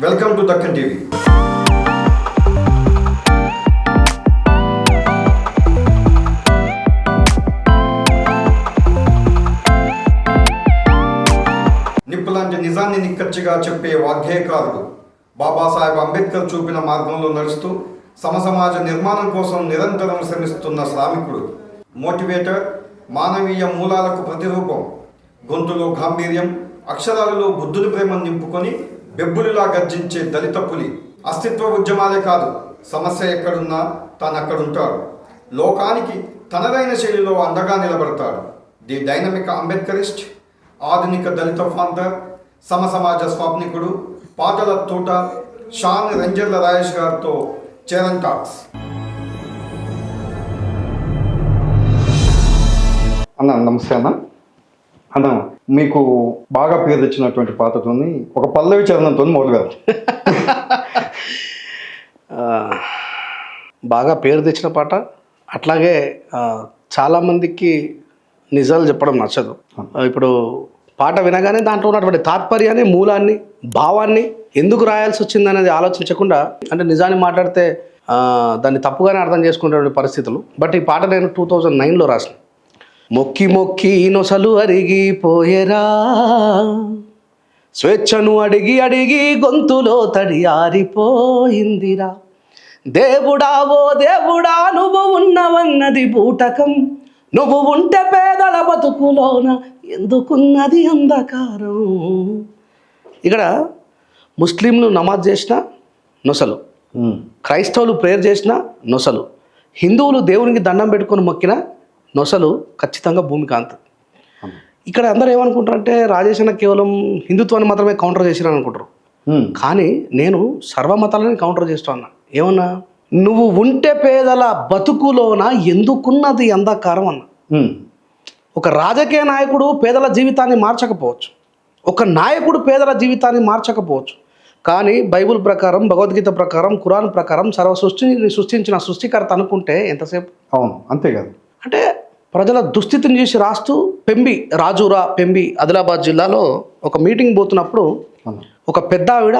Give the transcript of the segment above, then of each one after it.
Welcome to Deccan TV. నిప్పులాంటి నిజాన్ని నిక్కచ్చిగా చెప్పే వాగ్గేయకారుడు బాబాసాహెబ్ అంబేద్కర్ చూపిన మార్గంలో నడుస్తూ సమసమాజ నిర్మాణం కోసం నిరంతరం శ్రమిస్తున్న శ్రామికుడు, మోటివేటర్, మానవీయ మూలాలకు ప్రతిరూపం. గొంతులో గాంభీర్యం, అక్షరాలలో బుద్ధుని ప్రేమను నింపుకొని బెబ్బులిలా గర్జించే దళిత పులి. అస్తిత్వ ఉద్యమాలే కాదు, సమస్య ఎక్కడున్నా తాను అక్కడుంటాడు. లోకానికి తనదైన శైలిలో అండగా నిలబడతాడు. ది డైనమిక్ అంబేద్కరిస్ట్, ఆధునిక దళిత ఫాంటర్, సమసమాజ స్వాప్నికుడు, పాటల తోట షాన్ రంజర్ల రాయేష్ గారితో చరణ్ టాక్స్. అన్న నమస్తే అన్న. అన్న మీకు బాగా పేరు తెచ్చినటువంటి పాటతోని ఒక పల్లవి చరణంతో మొదలుగారు. బాగా పేరు తెచ్చిన పాట, అట్లాగే చాలామందికి నిజాలు చెప్పడం నచ్చదు. ఇప్పుడు పాట వినగానే దాంట్లో ఉన్నటువంటి తాత్పర్యాన్ని, మూలాన్ని, భావాన్ని ఎందుకు రాయాల్సి వచ్చింది అనేది ఆలోచించకుండా, అంటే నిజాన్ని మాట్లాడితే దాన్ని తప్పుగానే అర్థం చేసుకునేటువంటి పరిస్థితులు. బట్ ఈ పాట నేను 2009లో రాసిన. మొక్కి మొక్కి నొసలు అరిగిపోయేరా, స్వేచ్ఛను అడిగి అడిగి గొంతులో తడి ఆరిపోయిందిరా, దేవుడా ఓ దేవుడా నువ్వు ఉన్నవన్నది బూటకం, నువ్వు ఉంటే పేదల బతుకులోన ఎందుకున్నది అంధకారం. ఇక్కడ ముస్లింలు నమాజ్ చేసిన నొసలు, క్రైస్తవులు ప్రేయర్ చేసిన నొసలు, హిందువులు దేవునికి దండం పెట్టుకొని మొక్కిన నొసలు ఖచ్చితంగా భూమికాంత్. ఇక్కడ అందరూ ఏమనుకుంటారంటే రాజేష్ అన్న కేవలం హిందుత్వాన్ని మాత్రమే కౌంటర్ చేసిరని అనుకుంటారు. కానీ నేను సర్వమతాలని కౌంటర్ చేస్తా అన్నా. ఏమన్నా, నువ్వు ఉంటే పేదల బతుకులోన ఎందుకున్నది అంధకారం అన్న. ఒక రాజకీయ నాయకుడు పేదల జీవితాన్ని మార్చకపోవచ్చు, ఒక నాయకుడు పేదల జీవితాన్ని మార్చకపోవచ్చు, కానీ బైబుల్ ప్రకారం, భగవద్గీత ప్రకారం, ఖురాన్ ప్రకారం సృష్టిని సృష్టించిన సృష్టికర్త అనుకుంటే ఎంతసేపు? అవును, అంతేకాదు. అంటే ప్రజల దుస్థితిని చూసి రాస్తూ రాజూరా పెంబి ఆదిలాబాద్ జిల్లాలో ఒక మీటింగ్ పోతున్నప్పుడు ఒక పెద్ద ఆవిడ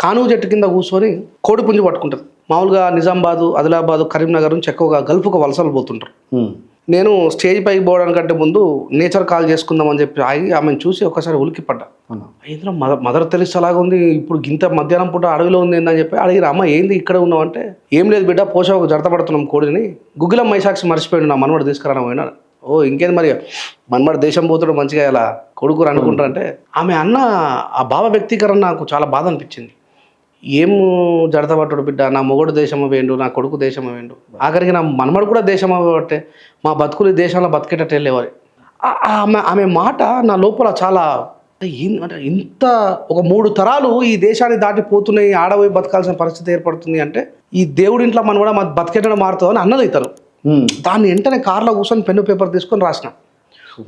కానుగు చెట్టు కింద కూర్చొని కోడిపుంజు పట్టుకుంటుంది. మామూలుగా నిజామాబాదు, ఆదిలాబాదు, కరీంనగర్ నుంచి ఎక్కువగా గల్ఫ్కు వలసలు పోతుంటారు. నేను స్టేజ్ పైకి పోవడానికంటే ముందు నేచర్ కాల్ చేసుకుందామని చెప్పి ఆగి ఆమెను చూసి ఒకసారి ఉలికిపడ్డా. ఇందులో మదర్ తెరిసా లాగా ఉంది, ఇప్పుడు గింత మధ్యాహ్నం పూట అడవిలో ఉంది ఏందని చెప్పి అడిగిన, అమ్మ ఏంది ఇక్కడ ఉన్నావు అంటే, ఏం లేదు బిడ్డ, పోషకు జడతపడుతున్నాం కోడిని, గుగ్గిలం మైసాక్షి మర్చిపోయాడు, నా మనవాడు తీసుకురాను పోయినా. ఓ ఇంకేంది మరి, మనవాడు దేశం పోతాడు మంచిగా ఇలా కొడుకురు అనుకుంటారంటే, ఆమె అన్న ఆ భావ వ్యక్తీకరణ నాకు చాలా బాధ అనిపించింది. ఏం జడతపట్టుడు బిడ్డ, నా మొగడు దేశం వేయండు, నా కొడుకు దేశం వేయండు, ఆఖరికి నా మనమడు కూడా దేశం అవ్వబట్టే మా బతుకులు దేశంలో బతికేటట్టు వెళ్ళేవారు. ఆమె మాట నా లోపల చాలా అంటే ఇంత ఒక 3 తరాలు ఈ దేశాన్ని దాటిపోతున్నాయి, ఆడపోయి బతకాల్సిన పరిస్థితి ఏర్పడుతుంది అంటే ఈ దేవుడి ఇంట్లో మనం కూడా బతికేటప్పుడు మారుతుందని అన్నది ఇతను. దాన్ని వెంటనే కార్లో కూర్చొని పెన్ను పేపర్ తీసుకొని రాసిన.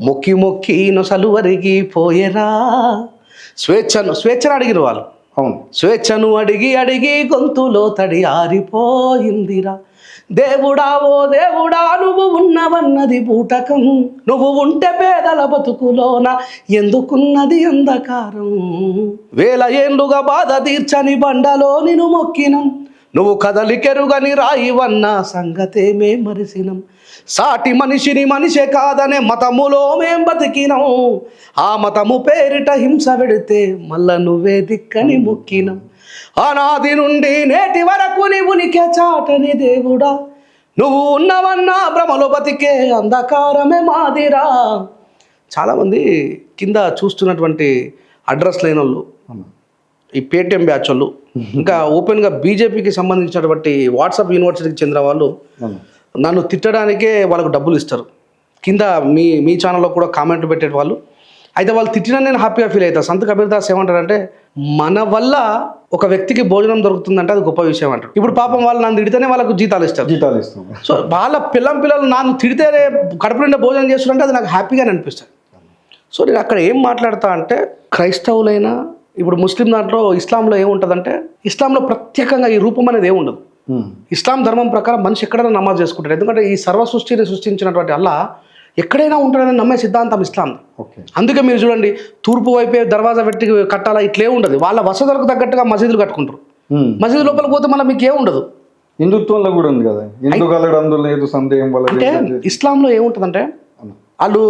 మొక్కి మొక్కి నొసలు అరిగి పోయేరా, స్వేచ్ఛను అడిగిన వాళ్ళు. అవును, స్వేచ్ఛను అడిగి అడిగి గొంతులో తడి ఆరిపోయిందిరా, దేవుడా ఓ దేవుడా నువ్వు ఉన్నవన్నది బూటకం, నువ్వు ఉంటే పేదల బతుకులోన ఎందుకున్నది అంధకారం, వేల ఏళ్ళుగా బాధ తీర్చని బండలో నిన్ను మొక్కినం, నువ్వు కదలికెరుగని రాయివన్న సంగతే మేం మరిసినం, సాటి మనిషిని మనిషే కాదనే మతములో మేం బతికినం, ఆ మతము పేరిట హింస పెడితే మళ్ళా నువ్వే దిక్కని మొక్కినం, అనాది నుండి నేటి వరకు నీ ఉనికి చాటని దేవుడా, నువ్వు ఉన్నవన్నా భ్రమలో బతికే అంధకారమే మాదిరా. చాలామంది కింద చూస్తున్నటువంటి అడ్రస్ లేని వాళ్ళు, ఈ పేటిఎం బ్యాచ్ వాళ్ళు, ఇంకా ఓపెన్గా బీజేపీకి సంబంధించినటువంటి వాట్సాప్ యూనివర్సిటీకి చెందిన వాళ్ళు నన్ను తిట్టడానికే వాళ్ళకు డబ్బులు ఇస్తారు. కింద మీ ఛానల్లో కూడా కామెంట్ పెట్టే వాళ్ళు. అయితే వాళ్ళు తిట్టినా నేను హ్యాపీగా ఫీల్ అవుతాను. సంత్ కబీర్ దాస్ ఏమంటారంటే, మన వల్ల ఒక వ్యక్తికి భోజనం దొరుకుతుందంటే అది గొప్ప విషయం అంటారు. ఇప్పుడు పాపం వాళ్ళు నన్ను తిడితేనే వాళ్ళకు జీతాలు ఇస్తారు. సో వాళ్ళ పిల్లలు నన్ను తిడితేనే కడుపు నిండా భోజనం చేస్తున్నారంటే అది నాకు హ్యాపీగానే అనిపిస్తుంది. సో నేను అక్కడ ఏం మాట్లాడతా అంటే, క్రైస్తవులైనా ఇప్పుడు ముస్లిం దాంట్లో, ఇస్లాంలో ఏముంటుందంటే, ఇస్లాంలో ప్రత్యేకంగా ఈ రూపం అనేది ఏముండదు. ఇస్లాం ధర్మం ప్రకారం మనిషి ఎక్కడైనా నమాజ్ చేసుకుంటాడు. ఎందుకంటే ఈ సర్వ సృష్టిని సృష్టించినటువంటి అల్లా ఎక్కడైనా ఉంటాడని నమ్మే సిద్ధాంతం ఇస్లాం. ఓకే. అందుకే మీరు చూడండి, తూర్పు వైపే దర్వాజా పెట్టి కట్టాలా ఇట్లే ఉండదు. వాళ్ళ వసతులకు తగ్గట్టుగా మసీదులు కట్టుకుంటారు. మసీదు లోపలికి పోతే మళ్ళీ మీకు ఏముండదు. హిందుత్వంలో కూడా ఉంది కదా, హిందూ అందులో లేదు సందేహం వల్ల. అంటే ఇస్లాంలో ఏముంటుందంటే వాళ్ళు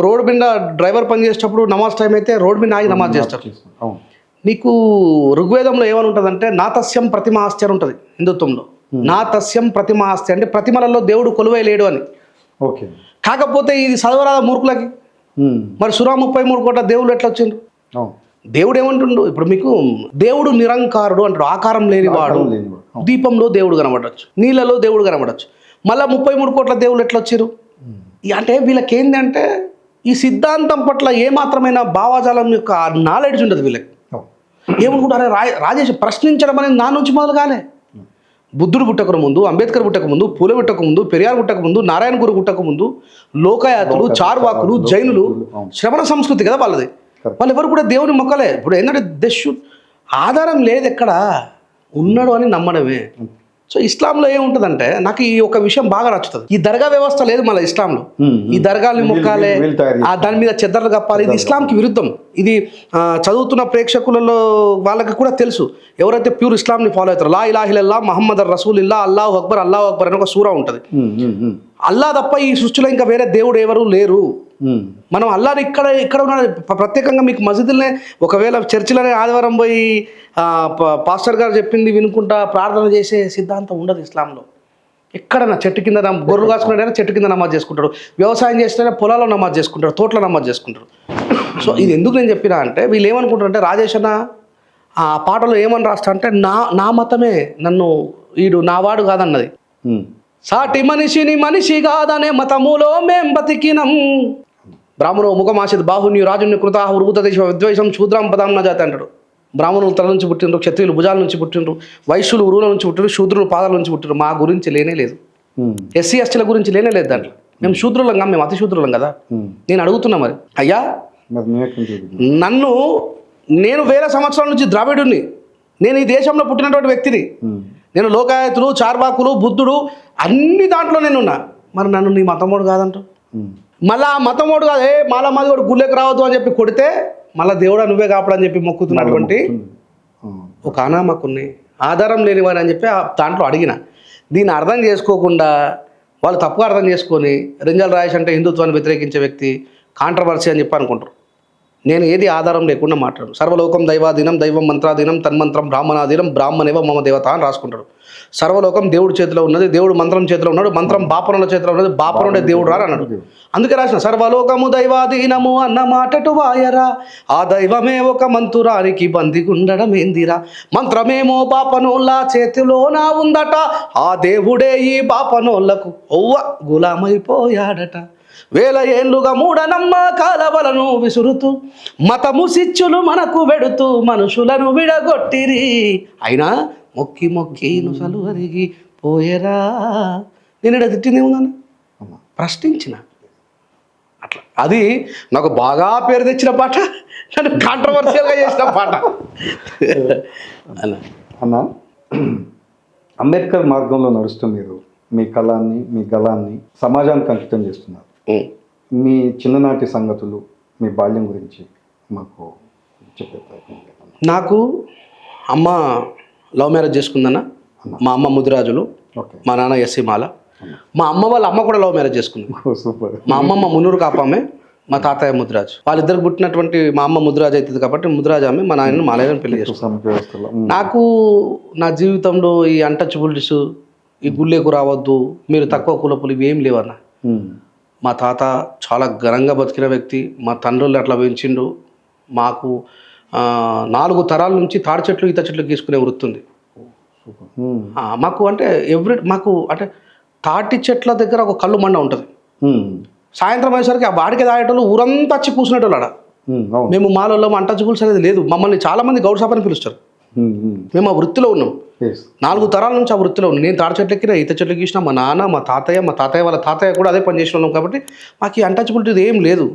రోడ్డు మీద డ్రైవర్ పని చేసేటప్పుడు నమాజ్ టైం అయితే రోడ్డు మీద ఆగి నమాజ్ చేస్తారు. అవును. నీకు ఋగ్వేదంలో ఏమని ఉంటుందంటే నాతస్యం ప్రతిమాస్తి అని ఉంటుంది హిందుత్వంలో. నాతస్యం ప్రతిమాస్తి అంటే ప్రతిమలలో దేవుడు కొలువై లేడు అని. ఓకే. కాకపోతే ఇది చదవరాదా మూర్ఖులకి. మరి సురా 33 కోట్ల దేవుళ్ళు ఎట్లా వచ్చిండ్రు? అవును. దేవుడు ఏమంటుండు ఇప్పుడు మీకు, దేవుడు నిరంకారుడు అంటాడు, ఆకారం లేనివాడు. అవును. దీపంలో దేవుడు కనబడచ్చు, నీళ్ళలో దేవుడు కనబడచ్చు. మళ్ళీ 33 కోట్ల దేవుళ్ళు ఎట్లా వచ్చారు? అంటే వీళ్ళకి ఏంటంటే ఈ సిద్ధాంతం పట్ల ఏమాత్రమైన భావాజాలం యొక్క నాలెడ్జ్ ఉండదు వీళ్ళకి. ఏమనుకుంటారే రాజేష్ ప్రశ్నించడం అనేది నా నుంచి మొదలు కాలే. బుద్ధుడు పుట్టక ముందు, అంబేద్కర్ పుట్టక ముందు, పూలే పుట్టక ముందు, పెరియార్ పుట్టక ముందు, నారాయణ గురు పుట్టక ముందు లోకయాతులు, చార్వాకులు, జైనులు, శ్రవణ సంస్కృతి కదా వాళ్ళది. వాళ్ళు ఎవరు కూడా దేవుని మొక్కలే. ఇప్పుడు ఏంటంటే ఆధారం లేదు, ఎక్కడ ఉన్నాడు అని నమ్మడమే. సో ఇస్లాంలో ఏముంటుందంటే నాకు ఈ ఒక విషయం బాగా నచ్చుతుంది. ఈ దర్గా వ్యవస్థ లేదు మళ్ళీ ఇస్లాంలో. ఈ దర్గాల్ని మొక్కాలే, దాని మీద చెద్దర్లు కప్పాలి, ఇది ఇస్లాంకి విరుద్ధం. ఇది చదువుతున్న ప్రేక్షకులలో వాళ్ళకి కూడా తెలుసు. ఎవరైతే ప్యూర్ ఇస్లాంని ఫాలో అవుతారో, లా ఇలాహ ఇల్లల్లాహ్ ముహమ్మద్ రసూలుల్లా, అల్లాహు అక్బర్ అని ఒక సూరా ఉంటుంది. అల్లా తప్ప ఈ సృష్టిలో ఇంకా వేరే దేవుడు ఎవరు లేరు. మనం అల్లాని ఇక్కడ ఉన్న ప్రత్యేకంగా మీకు మసీదులనే, ఒకవేళ చర్చిలనే ఆదివారం పోయి పాస్టర్ గారు చెప్పింది వినుకుంటా ప్రార్థన చేసే సిద్ధాంతం ఉండదు ఇస్లాంలో. ఎక్కడన్నా చెట్టు కింద గొర్రెలు కాసుకున్నాడైనా చెట్టు కింద నమాజ్ చేసుకుంటాడు, వ్యవసాయం చేసినా పొలాల్లో నమాజ్ చేసుకుంటాడు, తోటలో నమాజ్ చేసుకుంటారు. సో ఇది ఎందుకు నేను చెప్పినా అంటే వీళ్ళు ఏమనుకుంటారంటే రాజేష్ అన్న ఆ పాటలో ఏమని రాస్తా అంటే నా మతమే నన్ను వీడు నావాడు కాదన్నది. సాటి మనిషిని మనిషి కాదనే మతములో మేం బతికినం. బ్రాహ్మణో ముఖమాసిద్ బాహున్యు రాజుని కృతా ఉరుగుతదేశ విద్వేషం శూద్రం పదాం నా జాతి అంటాడు. బ్రాహ్మణులు తల నుంచి పుట్టినరు, క్షత్రియులు భుజాల నుంచి పుట్టినరు, వైశ్యులు ఉరువుల నుంచి పుట్టినరు, శూద్రులు పాదాల నుంచి పుట్టినరు. మా గురించి లేనే లేదు, ఎస్సీ ఎస్టీల గురించి లేనే లేదు దాంట్లో. మేము శూద్రులంగా, మేము అతి శూద్రులం కదా. నేను అడుగుతున్నా మరి అయ్యా, నేను వేల సంవత్సరాల నుంచి ద్రావిడుని, నేను ఈ దేశంలో పుట్టినటువంటి వ్యక్తిని, నేను లోకాయతులు, చార్వాకులు, బుద్ధుడు అన్ని దాంట్లో నేనున్నా. మరి నన్ను నీ మతమోడు కాదంట. మళ్ళీ ఆ మతమోడు కాదు, మాది కూడా గుళ్ళకి రావద్దు అని చెప్పి కొడితే మళ్ళీ దేవుడా నువ్వే కాపాడని చెప్పి మొక్కుతున్నటువంటి ఒక అనామకుని, ఆధారం లేనివాడు అని చెప్పి దాంట్లో అడిగిన. దీన్ని అర్థం చేసుకోకుండా వాళ్ళు తప్పుగా అర్థం చేసుకొని రెంజల్ రాయేష్ అంటే హిందుత్వాన్ని వ్యతిరేకించే వ్యక్తి, కాంట్రవర్సీ అని చెప్పి అనుకుంటారు. నేను ఏది ఆధారం లేకుండా మాట్లాడు. సర్వలోకం దైవాధీనం, దైవం మంత్రాధీనం, తన్మంత్రం బ్రాహ్మణాధీనం, బ్రాహ్మణేవ మమ దేవత అని రాసుకుంటాడు. సర్వలోకం దేవుడి చేతిలో ఉన్నది, దేవుడు మంత్రం చేతిలో ఉన్నాడు, మంత్రం బాపనుల చేతిలో ఉన్నది, బాపనుడే దేవుడు రా అన్నాడు. అందుకే రాసిన సర్వలోకము దైవాధీనము అన్న మాటటు వాయరా, ఆ దైవమే ఒక మంతురానికి బందిగుండడం ఏందిరా, మంత్రమేమో బాపనోళ్ళ చేతిలోనా ఉందట, ఆ దేవుడే ఈ బాపనోళ్లకు గులామైపోయాడట. వేల ఏళ్ళుగా మూఢనమ్మకాల వలను విసురుతూ మతము సిచ్చులు మనకు వెడుతూ మనుషులను విడగొట్టిరి, అయినా మొక్కి మొక్కి నుసలు అరిగి పోయేరా. నేను ఇక్కడ తిట్టింది ఏముందని ప్రశ్నించిన. అట్లా అది నాకు బాగా పేరు తెచ్చిన పాట, నన్ను కాంట్రవర్షియల్గా చేసిన పాట అన్న. అంబేద్కర్ మార్గంలో నడుస్తూ మీరు మీ కళాన్ని, మీ గళాన్ని సమాజానికి అంకితం చేస్తున్నారు. మీ చిన్ననాటి సంగతులు, మీ బాల్యం గురించి మాకు చెప్పే ప్రయత్నం. నాకు అమ్మ లవ్ మ్యారేజ్ చేసుకుందన్న. మా అమ్మ ముదిరాజులు, మా నాన్న ఎస్సీ మాల. మా అమ్మ వాళ్ళ అమ్మ కూడా లవ్ మ్యారేజ్ చేసుకుంది. సూపర్. మా అమ్మమ్మ మున్నూరు కాపమ్మే, మా తాతయ్య ముదిరాజు. వాళ్ళిద్దరు పుట్టినటువంటి మా అమ్మ ముదిరాజు అవుతుంది కాబట్టి ముదిరాజు ఆమె, మా నాయన మాలయ్యని పెళ్లి చేసుకున్నాను. నాకు నా జీవితంలో ఈ అన్టచబుల్స్, ఈ గుళ్ళేకు రావద్దు, మీరు తక్కువ కులపులు ఇవి ఏం లేవన్న. మా తాత చాలా ఘనంగా బతికిన వ్యక్తి, మా తండ్రులు అట్లా పెంచిండు. మాకు 4 తరాల నుంచి తాడి చెట్లు, ఈత చెట్లు గీసుకునే వృత్తి ఉంది మాకు. అంటే మాకు అంటే తాటి చెట్ల దగ్గర ఒక కళ్ళు మండ ఉంటుంది. సాయంత్రం అయ్యేసరికి ఆ బాడికి తాగేటోళ్ళు ఊరంతా వచ్చి కూర్చునేటోళ్ళు ఆడ. మేము మాలో అన్టచబుల్స్ అనేది లేదు. మమ్మల్ని చాలామంది గౌడ్ సాబ్ అని పిలుస్తారు. మేము ఆ వృత్తిలో ఉన్నాం, 4 తరాల నుంచి ఆ వృత్తిలో ఉన్నాం. నేను తాడి చెట్లు ఎక్కిన, ఈత చెట్లు గీసిన, మా నాన్న, మా తాతయ్య వాళ్ళ తాతయ్య కూడా అదే పని చేసిన ఉన్నాం. కాబట్టి మాకు ఈ అన్టచబిలిటీ ఏం లేదు.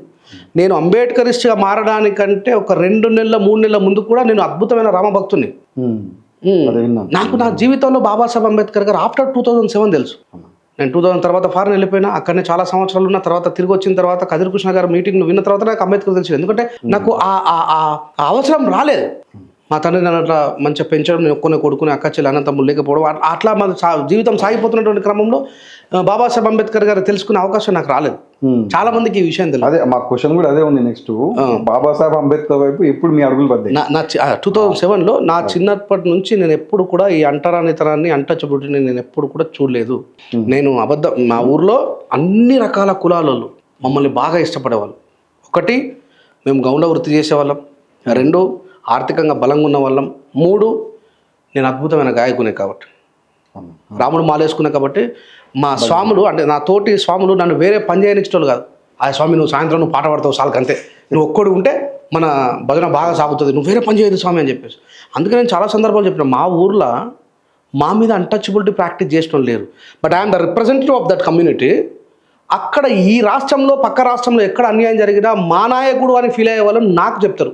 నేను అంబేద్కరిస్ట్గా మారడానికంటే ఒక 2 నెలల 3 నెలల ముందు కూడా నేను అద్భుతమైన రామభక్తుని. నాకు నా జీవితంలో బాబాసాహెబ్ అంబేద్కర్ గారు ఆఫ్టర్ 2007 తెలుసు. నేను 2000 తర్వాత ఫారెన్ వెళ్ళిపోయినా, అక్కడనే చాలా సంవత్సరాలు ఉన్న తర్వాత తిరిగి వచ్చిన తర్వాత కదిరి కృష్ణ గారి మీటింగ్ విన్న తర్వాత నాకు అంబేద్కర్ తెలిసింది. ఎందుకంటే నాకు ఆ అవసరం రాలేదు. మా తండ్రి నన్ను అట్లా మంచిగా పెంచడం, నేను ఒక్కనే కొడుకుని అక్క చెల్లి అనంతమ్ములు లేకపోవడం, అట్లా మన జీవితం సాగిపోతున్నటువంటి క్రమంలో బాబాసాహెబ్ అంబేద్కర్ గారు తెలుసుకునే అవకాశం నాకు రాలేదు. చాలా మందికి ఈ విషయం తెలియదు. అదే మా క్వశ్చన్ కూడా అదే ఉంది. నెక్స్ట్ బాబాసాహెబ్ అంబేద్కర్ వైపు ఎప్పుడు మీ అడుగులు పడ్డాయి? 2007లో నా చిన్నప్పటి నుంచి నేను ఎప్పుడు కూడా ఈ అంటరానితనాన్ని, అన్టచబిలిటీని నేను ఎప్పుడు కూడా చూడలేదు. నేను మా ఊర్లో అన్ని రకాల కులాలలో మమ్మల్ని బాగా ఇష్టపడేవాళ్ళు. ఒకటి, మేము గౌండ వృత్తి చేసేవాళ్ళం. 2, ఆర్థికంగా బలంగా ఉన్న వాళ్ళం. 3, నేను అద్భుతమైన గాయకునే కాబట్టి, రాముడు మాలేసుకున్నా కాబట్టి మా స్వాములు, అంటే నా తోటి స్వాములు నన్ను వేరే పని చేయనిచ్చేటోళ్ళు కాదు. ఆ స్వామి నువ్వు సాయంత్రం నువ్వు పాట పాడతావు సాల్కి అంతే, నువ్వు ఒక్కడు ఉంటే మన భజన బాగా సాగుతుంది, నువ్వు వేరే పని చేయదు స్వామి అని చెప్పేసి. అందుకే నేను చాలా సందర్భాలు చెప్పిన, మా ఊర్లో మా మీద అన్టచబిలిటీ ప్రాక్టీస్ చేసిన లేరు. But I'm the representative of that community. అక్కడ ఈ రాష్ట్రంలో, పక్క రాష్ట్రంలో ఎక్కడ అన్యాయం జరిగినా మా నాయకుడు అని ఫీల్ అయ్యే వాళ్ళు నాకు చెప్తారు,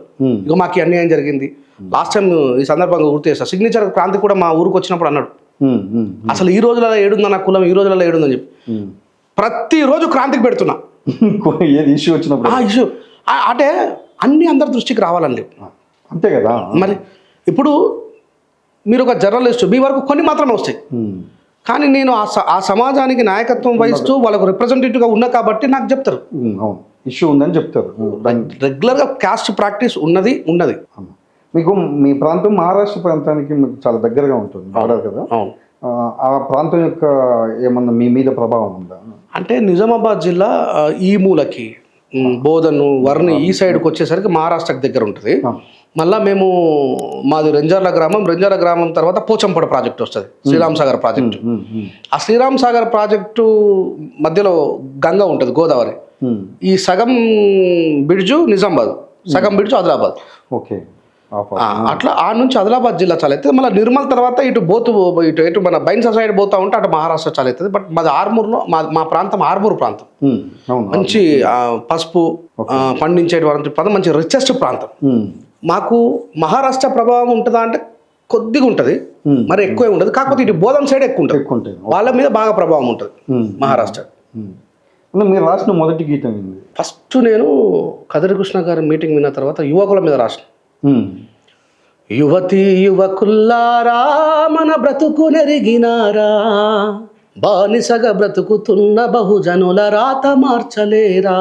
ఇక మాకు ఈ అన్యాయం జరిగింది. లాస్ట్ టైం ఈ సందర్భంగా గుర్తు చేస్తా, సిగ్నేచర్ క్రాంతి కూడా మా ఊరికి వచ్చినప్పుడు అన్నాడు, అసలు ఈ రోజులలో ఏడుందన్న కులం, ఈ రోజులలో ఏడుందని చెప్పి. ప్రతిరోజు క్రాంతికి పెడుతున్నా ఏది ఇష్యూ వచ్చినప్పుడు. ఆ ఇష్యూ అంటే అన్ని అందరి దృష్టికి రావాలండి. అంతే కదా. మరి ఇప్పుడు మీరు ఒక జర్నలిస్ట్, మీ వరకు కొన్ని మాత్రమే వస్తాయి. కానీ నేను ఆ సమాజానికి నాయకత్వం వహిస్తూ వాళ్ళకు రిప్రజెంటేటివ్గా ఉన్నా కాబట్టి నాకు చెప్తారు ఇష్యూ ఉందని చెప్తారు. రెగ్యులర్గా క్యాస్ట్ ప్రాక్టీస్ ఉన్నది. మీకు మీ ప్రాంతం మహారాష్ట్ర ప్రాంతానికి మీకు చాలా దగ్గరగా ఉంటుంది కదా. ఆ ప్రాంతం యొక్క ఏమన్నా మీ మీద ప్రభావం ఉందా? అంటే నిజామాబాద్ జిల్లా ఈ మూలకి, బోధను, వర్ని ఈ సైడ్కి వచ్చేసరికి మహారాష్ట్రకు దగ్గర ఉంటుంది. మళ్ళీ మాది రెంజర్ల గ్రామం తర్వాత పోచంపడ ప్రాజెక్టు వస్తుంది, శ్రీరామ్ సాగర్ ప్రాజెక్టు. ఆ శ్రీరామ్ సాగర్ ప్రాజెక్టు మధ్యలో గంగ ఉంటుంది, గోదావరి. ఈ సగం బ్రిడ్జు నిజామాబాద్, సగం బ్రిడ్జు ఆదిలాబాద్. ఓకే. అట్లా ఆ నుంచి ఆదిలాబాద్ జిల్లా చాలా అవుతుంది. మళ్ళీ నిర్మల్ తర్వాత ఇటు మన బైన్సా సైడ్ పోతా ఉంటే అటు మహారాష్ట్ర చాలా అవుతుంది. బట్ మాది ఆర్మూర్లో, మా ప్రాంతం ఆర్మూర్ ప్రాంతం. మంచి పసుపు పండించేటువంటి ప్రాంతం, మంచి రిచెస్ట్ ప్రాంతం. మాకు మహారాష్ట్ర ప్రభావం ఉంటుందా అంటే కొద్దిగా ఉంటుంది, మరి ఎక్కువే ఉంటుంది. కాకపోతే ఇటు బోధం సైడ్ ఎక్కువ ఉంటుంది, వాళ్ళ మీద బాగా ప్రభావం ఉంటుంది మహారాష్ట్ర. మీరు రాసిన మొదటి గీతం ఏంది? ఫస్ట్ నేను కదిరి కృష్ణ గారి మీటింగ్ విన్న తర్వాత యువకుల మీద రాసిన. యువతి యువకుల్లారా మన బ్రతుకు నెరిగినారా, బానిసగా బ్రతుకుతున్న బహుజనుల రాత మార్చలేరా,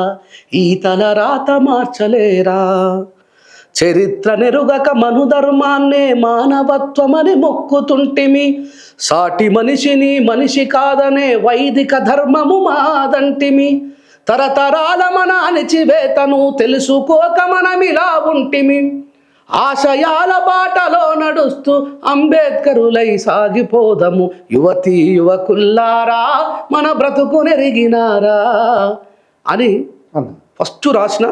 ఈ తల రాత మార్చలేరా. చరిత్ర నెరుగక మనుధర్మాన్నే మానవత్వమని మొక్కుతుంటిమి, సాటి మనిషిని మనిషి కాదనే వైదిక ధర్మము మాదంటిమి. తరతరాల మన అణిచివేతను తెలుసుకోక మనమిలా ఉంటిమి, ఆశయాల బాటలో నడుస్తూ అంబేద్కరులై సాగిపోదము. యువతి యువకుల్లారా మన బ్రతుకు నెరిగినారా అని ఫస్ట్ రాసిన.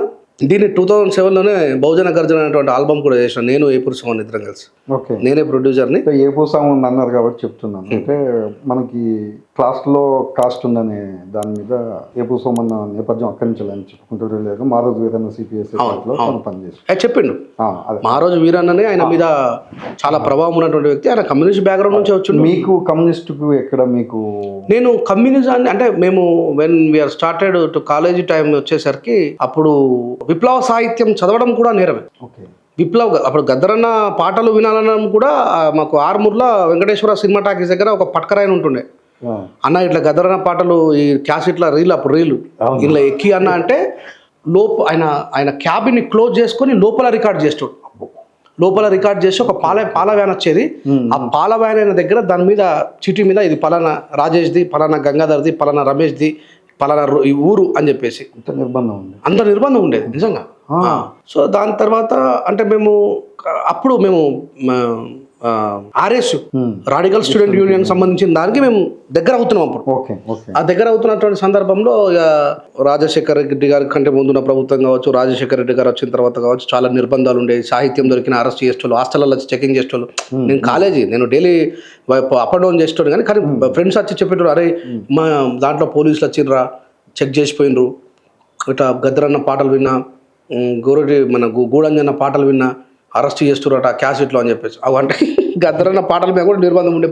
దీన్ని 2007లోనే బహుజన గర్జన అనేటువంటి ఆల్బమ్ కూడా చేసిన, నేను ఏపూర్ సోమన్ ఇద్దరం కలిసి. ఓకే. నేనే ప్రొడ్యూసర్ని. ఏపూర్ సోమన్ అన్నారు కాబట్టి చెప్తున్నాను. అంటే మనకి క్లాస్లో కాస్ట్ ఉందనే దాని మీద ఏపూర్ సోమన్ నేపథ్యం అక్కడి నుంచి అని చెప్పుకుంటూ లేదు. మారోజు వీరన్న సిపిఎస్ పనిచేసి చెప్పిండు. మారోజు వీరన్ననే ఆయన మీద చాలా ప్రభావం ఉన్నటువంటి వ్యక్తి. ఆయన కమ్యూనిస్ట్ బ్యాక్గ్రౌండ్ నుంచి వచ్చిండు. మీకు కమ్యూనిస్టుకు ఎక్కడ మీకు? నేను కమ్యూనిజాన్ని అంటే మేము when we are started to college time వచ్చేసరికి అప్పుడు విప్లవ సాహిత్యం చదవడం కూడా నేరమే. ఓకే. అప్పుడు గద్దరన్న పాటలు వినాలనడం కూడా మాకు ఆర్మూర్లో వెంకటేశ్వర సినిమా టాకీస్ దగ్గర ఒక పట్కరాయన ఉంటుండే. అన్న ఇట్లా గద్దరన్న పాటలు ఈ క్యాసెట్ల అప్పుడు రీలు ఇలా ఎక్కి అన్న అంటే ఆయన క్యాబిన్ని క్లోజ్ చేసుకొని లోపల రికార్డ్ చేస్తాడు. లోపల రికార్డ్ చేసి ఒక పాల వ్యాన్ వచ్చేది. ఆ పాల వ్యాన్ అయిన దగ్గర దాని మీద చీటీ మీద ఇది పలానా రాజేష్ది, పలానా గంగాధర్ది, పలానా రమేష్ది, పలానా ఈ ఊరు అని చెప్పేసి అంత నిర్బంధం ఉండేది నిజంగా. సో దాని తర్వాత అంటే అప్పుడు మేము ఆర్ఎస్ రాడికల్ స్టూడెంట్ యూనియన్ సంబంధించిన దానికి మేము దగ్గర అవుతున్నాం. అప్పుడు ఆ దగ్గర అవుతున్నటువంటి సందర్భంలో రాజశేఖర రెడ్డి గారి కంటే ముందున్న ప్రభుత్వం కావచ్చు, రాజశేఖర రెడ్డి గారు వచ్చిన తర్వాత కావచ్చు, చాలా నిర్బంధాలు ఉండేవి. సాహిత్యం దొరికిన అరెస్ట్ చేసేవాళ్ళు, హాస్టల్లో వచ్చి చెకింగ్ చేసేవాళ్ళు. నేను డైలీ అప్ అండ్ డౌన్ చేసేవాడు. కానీ ఫ్రెండ్స్ వచ్చి చెప్పేటారు, అరే మా దాంట్లో పోలీసులు వచ్చిండ్రా, చెక్ చేసిపోయినరు, ఇట్లా గద్దరన్న పాటలు విన్నా, గోరెడ్డి మన గూడంజన్న పాటలు విన్నా, అరెస్ట్ చేస్తున్నట క్యాసెట్లో అని చెప్పేసి. అంటే గద్దరన్న పాటల మీద కూడా నిర్బంధం ఉండే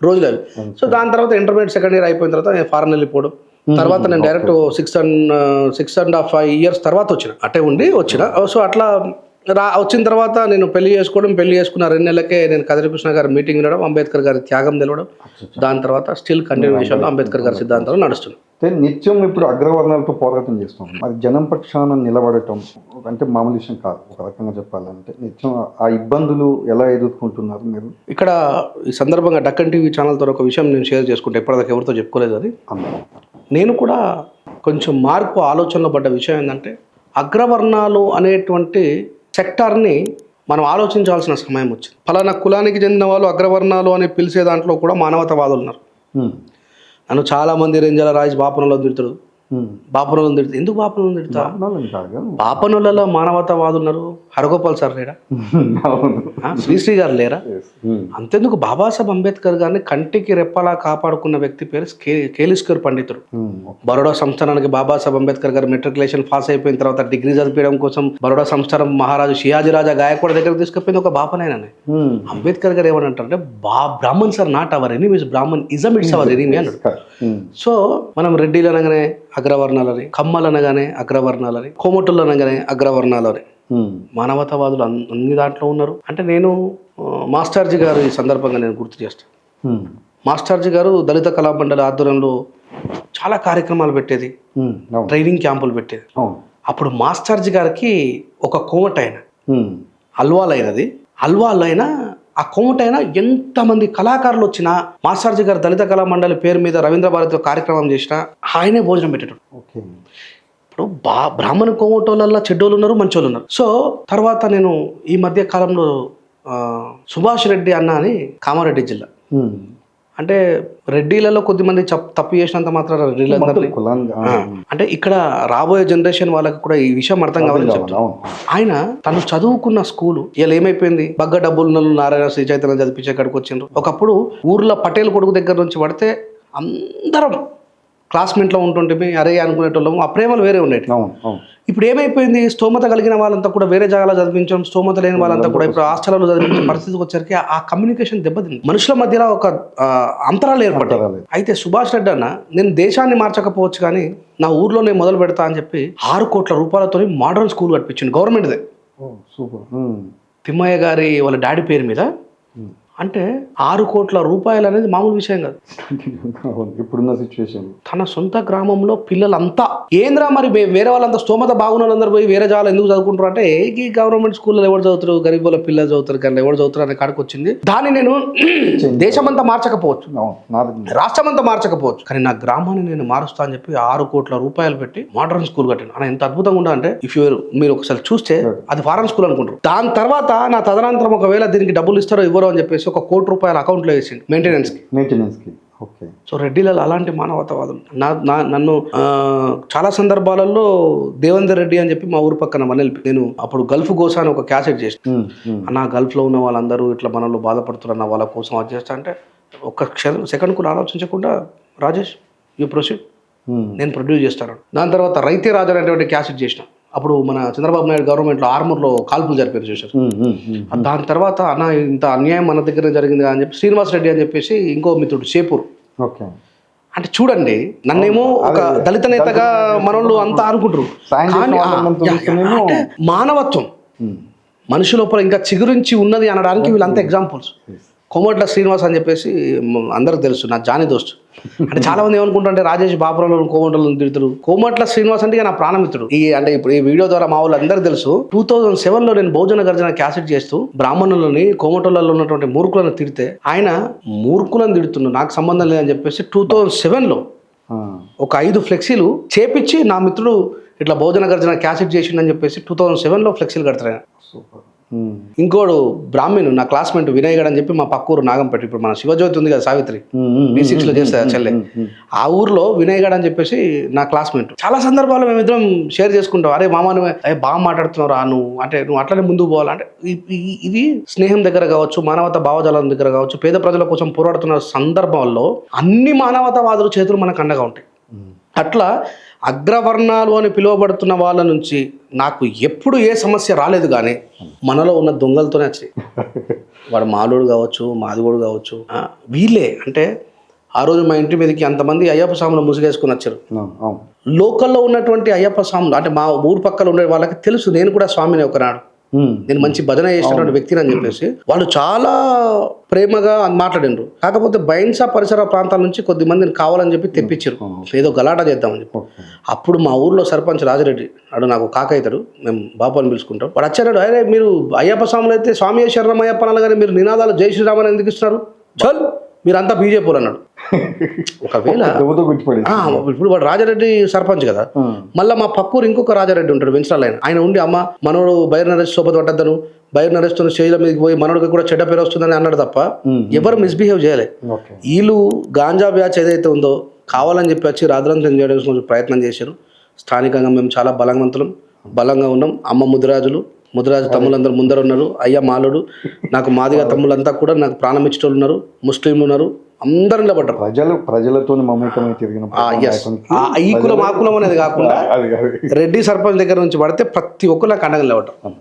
రోజులు అవి. సో దాని తర్వాత ఇంటర్మీడియట్ సెకండ్ ఇయర్ అయిపోయిన తర్వాత నేను ఫారెన్ వెళ్ళిపోవడం, తర్వాత నేను డైరెక్ట్ 6.5 years తర్వాత వచ్చిన, అట్టే ఉండి వచ్చిన. సో అట్లా వచ్చిన తర్వాత నేను పెళ్లి చేసుకున్న 2 నెలలకే నేను కదిరికృష్ణ గారి మీటింగ్ వినడం, అంబేద్కర్ గారి త్యాగం తెలవడం, దాని తర్వాత స్టిల్ కంటిన్యూషన్లో అంబేద్కర్ గారి సిద్ధాంతాలు నడుస్తున్నాయి. నిత్యం ఇప్పుడు అగ్రవర్ణాలతో పోరాటం చేస్తాం, మరి జనం పక్షాన నిలబడటం అంటే మామూలు విషయం కాదు. ఒక రకంగా చెప్పాలంటే నిత్యం ఆ ఇబ్బందులు ఎలా ఎదుర్కొంటున్నారు మీరు? ఇక్కడ ఈ సందర్భంగా డక్కన్ టీవీ ఛానల్తో ఒక విషయం నేను షేర్ చేసుకుంటే, ఎప్పటిదాకా ఎవరితో చెప్పుకోలేదు అది. నేను కూడా కొంచెం మార్పు ఆలోచనలో పడ్డ విషయం ఏంటంటే, అగ్రవర్ణాలు అనేటువంటి సెక్టార్ని మనం ఆలోచించాల్సిన సమయం వచ్చింది. ఫలానా కులానికి చెందిన వాళ్ళు అగ్రవర్ణాలు అని పిలిచే దాంట్లో కూడా మానవతావాదులు ఉన్నారు. నన్ను చాలామంది రేంజల రాజు బాపనలో తిడతారు, బాపనలో తిడతారు. ఎందుకు బాపనలో తిడతా? బాపనలలో మానవతావాదులు ఉన్నారు. హరగోపాల్ సార్ లేరా? శ్రీశ్రీ గారు లేరా? అంతెందుకు బాబాసాహెబ్ అంబేద్కర్ గారిని కంటికి రెప్పలా కాపాడుకున్న వ్యక్తి పేరు కేలిస్కర్ పండితుడు. బరోడా సంస్థానానికి బాబాసాహెబ్ అంబేద్కర్ గారు మెట్రికులేషన్ పాస్ అయిపోయిన తర్వాత డిగ్రీ చదివించడం కోసం బరోడా సంస్థానం మహారాజు షియాజీ రాజా గాయకుడి దగ్గర తీసుకుపోయింది ఒక బాపనైనా. అంబేద్కర్ గారు ఏమనంటారంటే, Brahmins are not our enemies, Brahminism it's our enemy అన్నాడు. సో మనం రెడ్డిలు అనగానే అగ్రవర్ణాలని, కమ్మలు అనగానే అగ్రవర్ణాలని, కోమటులు అనగానే అగ్రవర్ణాలని, మానవతావాదులు అన్ని దాంట్లో ఉన్నారు. అంటే నేను మాస్టర్జీ గారు ఈ సందర్భంగా నేను గుర్తు చేస్తాను. మాస్టర్జీ గారు దళిత కళామండలి ఆధ్వర్యంలో చాలా కార్యక్రమాలు పెట్టేది, ట్రైనింగ్ క్యాంపులు పెట్టేది. అప్పుడు మాస్టర్జీ గారికి ఒక కోమటైన అల్వాలైనది, అల్వాలైన ఆ కోమటైన ఎంతమంది కళాకారులు వచ్చినా మాస్టర్జీ గారు దళిత కళా మండలి పేరు మీద రవీంద్ర భారతిలో కార్యక్రమం చేసినా ఆయనే భోజనం పెట్టేటప్పుడు. ఇప్పుడు బ్రాహ్మణ కోమటోళ్ళల్లో చెడ్డోళ్ళు ఉన్నారు, మంచోళ్ళు ఉన్నారు. సో తర్వాత నేను ఈ మధ్య కాలంలో సుభాష్ రెడ్డి అన్న అని కామారెడ్డి జిల్లా, అంటే రెడ్డిలలో కొద్దిమంది తప్పు చేసినంత మాత్రం రెడ్డిలందరినీ అంటే ఇక్కడ రాబోయే జనరేషన్ వాళ్ళకి కూడా ఈ విషయం అర్థం కావాలని చెప్తాను. ఆయన తను చదువుకున్న స్కూలు ఇలా ఏమైపోయింది, బగ్గ డబ్బులు నారాయణ శ్రీ చైతన్య చదివించే కాడికి వచ్చిండ్రు. ఒకప్పుడు ఊర్లో పటేల్ కొడుకు దగ్గర నుంచి పడితే అందరం క్లాస్మేట్లో ఉంటుంటే అరే అనుకునేటోళ్ళము, ఆ ప్రేమలు వేరే ఉండేవి. ఇప్పుడు ఏమైపోయింది, స్తోమత కలిగిన వాళ్ళంతా కూడా వేరే జాగాలో చదివించడం, స్తోమత లేని వాళ్ళంతా కూడా ఇప్పుడు హాస్టల్లో చదివించే పరిస్థితికి వచ్చరికి ఆ కమ్యూనికేషన్ దెబ్బతింది. మనుషుల మధ్యలో ఒక అంతరాలు ఏర్పడ్డాయి. అయితే సుభాష్ రెడ్డి అన్న, నేను దేశాన్ని మార్చకపోవచ్చు కానీ నా ఊర్లో నేను మొదలు పెడతా అని చెప్పి 6 కోట్ల రూపాయలతో మోడర్న్ స్కూల్ కట్టించింది, గవర్నమెంట్దే. తిమ్మయ్య గారి వాళ్ళ డాడీ పేరు మీద. అంటే 6 కోట్ల రూపాయలు అనేది మామూలు విషయం కాదు ఇప్పుడున్న సిచ్యువేషన్. తన సొంత గ్రామంలో పిల్లలంతా ఏంద్రా మరి వేరే వాళ్ళంతా స్తోమత బాగున్న వాళ్ళందరూ పోయి వేరే జాగాలు ఎందుకు చదువుకుంటారు అంటే, ఈ గవర్నమెంట్ స్కూల్లో ఎవరు చదువుతారు, గరీబ్ వాళ్ళ పిల్లలు చదువుతారు కానీ ఎవరు చదువుతారు అనే కాడికి వచ్చింది. దాన్ని నేను దేశమంతా మార్చకపోవచ్చు, రాష్ట్రమంతా మార్చకపోవచ్చు, కానీ నా గ్రామాన్ని నేను మారుస్తా అని చెప్పి 6 కోట్ల రూపాయలు పెట్టి మోడర్న్ స్కూల్ కట్టాను. అని ఎంత అద్భుతంగా ఉండాలంటే, మీరు ఒకసారి చూస్తే అది ఫారెన్ స్కూల్ అనుకుంటారు. దాని తర్వాత నా తదనంతరం ఒకవేళ దీనికి డబ్బులు ఇస్తారో ఇవ్వరో అని చెప్పేసి 1 కోటి రూపాయలు అకౌంట్లో వేసింది మెయింటెనెన్స్కి. ఓకే. సో రెడ్డిలలో అలాంటి మానవతావాదులు. నన్ను చాలా సందర్భాలలో దేవేందర్ రెడ్డి అని చెప్పి మా ఊరు పక్కన మనల్పి, నేను అప్పుడు గల్ఫ్ గోసా అని ఒక క్యాసెట్ చేసిన, నా గల్ఫ్లో ఉన్న వాళ్ళందరూ ఇట్లా మనలో బాధపడుతున్నారు, వాళ్ళ కోసం అది చేస్తా అంటే ఒక్క సెకండ్ కూడా ఆలోచించకుండా, రాజేష్ యూ ప్రొసీడ్, నేను ప్రొడ్యూస్ చేస్తాను. దాని తర్వాత రైతే రాజు అనేటువంటి క్యాసెట్ చేసిన. అప్పుడు మన చంద్రబాబు నాయుడు గవర్నమెంట్లో ఆర్మూర్లో కాల్పులు జరిపారు చూసారు. దాని తర్వాత అన్న ఇంత అన్యాయం మన దగ్గర జరిగింది అని చెప్పి శ్రీనివాస్ రెడ్డి అని చెప్పేసి ఇంకో మిత్రుడు షేపూర్. అంటే చూడండి, నన్నేమో ఒక దళిత నేతగా మనోళ్ళు అంతా అనుకుంటారు. అంటే మానవత్వం మనిషి లోపల ఇంకా చిగురించి ఉన్నది అనడానికి వీళ్ళంతా ఎగ్జాంపుల్స్. కోమట్ల శ్రీనివాస్ అని చెప్పేసి అందరికి తెలుసు, నా జానీ దోస్తు. అంటే చాలా మంది ఏమనుకుంటారంటే రాజేష్ బాపురంలో కోమటలను తిడుతారు. కోమట్ల శ్రీనివాస్ అంటే నా ప్రాణమిత్రుడు. అంటే ఇప్పుడు ఈ వీడియో ద్వారా మా వాళ్ళు అందరూ తెలుసు. 2007లో నేను బహుజన గర్జన క్యాసెట్ చేస్తూ బ్రాహ్మణులని కోమటలలో ఉన్నటువంటి మూర్ఖులను తిడితే ఆయన మూర్ఖులను తిడుతున్నాడు, నాకు సంబంధం లేదని చెప్పేసి 2007లో ఒక 5 ఫ్లెక్సీలు చేపించి నా మిత్రుడు ఇట్లా బహుజన గర్జన క్యాసెట్ చేసిండని చెప్పేసి 2007లో ఫ్లెక్సీలు కడతారు. ఇంకోడు బ్రాహ్మణు నా క్లాస్మేట్ వినయ్ గడ్ అని చెప్పి మా పక్కూరు నాగంపేట, ఇప్పుడు మన శివజ్యోతి ఉంది కదా సావిత్రి B6లో చేస్తా చెల్లె, ఆ ఊర్లో వినయ్ గడ్ అని చెప్పేసి నా క్లాస్మేట్. చాలా సందర్భాల్లో మేమిద్దరం షేర్ చేసుకుంటాం, అరే మామ నువ్వు బాగా మాట్లాడుతున్నావు రా, నువ్వు అట్లనే ముందుకు పోవాలంటే. ఇది స్నేహం దగ్గర కావచ్చు, మానవతా భావజాలం దగ్గర కావచ్చు, పేద ప్రజల కోసం పోరాడుతున్న సందర్భాల్లో అన్ని మానవతావాదుల చేతులు మనకు అండగా ఉంటాయి. అట్లా అగ్రవర్ణాలు అని పిలువబడుతున్న వాళ్ళ నుంచి నాకు ఎప్పుడు ఏ సమస్య రాలేదు, కానీ మనలో ఉన్న దొంగలతోనే వచ్చాయి. వాడు మాలోడు కావచ్చు, మాదిగోడు కావచ్చు, వీళ్ళే. అంటే ఆ రోజు మా ఇంటి మీదకి అంతమంది అయ్యప్ప స్వాములు ముసుగేసుకుని వచ్చారు. లోకల్లో ఉన్నటువంటి అయ్యప్ప స్వాములు అంటే మా ఊరు పక్కన ఉండే వాళ్ళకి తెలుసు నేను కూడా స్వామిని ఒకనాడు, నేను మంచి భజన చేసినటువంటి వ్యక్తిని అని చెప్పేసి వాళ్ళు చాలా ప్రేమగా మాట్లాడినరు. కాకపోతే బైన్సా పరిసర ప్రాంతాల నుంచి కొద్ది మందిని కావాలని చెప్పి తెప్పించారు, ఏదో గలాటా చేద్దామని చెప్పి. అప్పుడు మా ఊర్లో సర్పంచ్ రాజిరెడ్డి వాడు నాకు కాక అవుతాడు, మేము బాపు అని పిలుచుకుంటాం. వాడు వచ్చాడు, అరే మీరు అయ్యప్ప స్వాములు అయితే స్వామి శరణం అయ్యప్ప అనాలి, కానీ మీరు నినాదాలు జై శ్రీరామ్ అని ఎందుకు ఇస్తున్నారు, చల్ మీరంతా బీజేపీ అన్నాడు. ఒకవేళ ఇప్పుడు వాడు రాజారెడ్డి సర్పంచ్ కదా, మళ్ళీ మా పక్కూరు ఇంకొక రాజారెడ్డి ఉంటాడు వెంచరాలు, ఆయన ఉండి అమ్మ మనోడు బైర్ నరేష్ సోపతి పట్టద్దను, బైర్ నరేష్ తో స్టేజ్ల మీదకి పోయి మనోడికి కూడా చెడ్డ పేరు వస్తుందని అన్నాడు తప్ప ఎవరు మిస్బిహేవ్ చేయలే. వీళ్ళు గాంజా బ్యాచ్ ఏదైతే ఉందో కావాలని చెప్పి వచ్చి రాద్రంతం చేయడానికి ప్రయత్నం చేశారు. స్థానికంగా మేము చాలా బలంగా ఉన్నాం. అమ్మ ముదిరాజు తమ్ములందరూ ముందర ఉన్నారు, అయ్య మాలుడు, నాకు మాదిగా తమ్ములంతా కూడా నాకు ప్రాణం ఇచ్చేటోళ్ళు ఉన్నారు, ముస్లింలు ఉన్నారు, అందరూ నిలబడ్డారు. ప్రజలతో మమేకమై తిరిగిన ఈ కులం ఆ కులం అనేది కాకుండా రెడ్డి సర్పంచ్ దగ్గర నుంచి పడితే ప్రతి ఒక్కరు నాకు అండగా నిలబడ్డారు.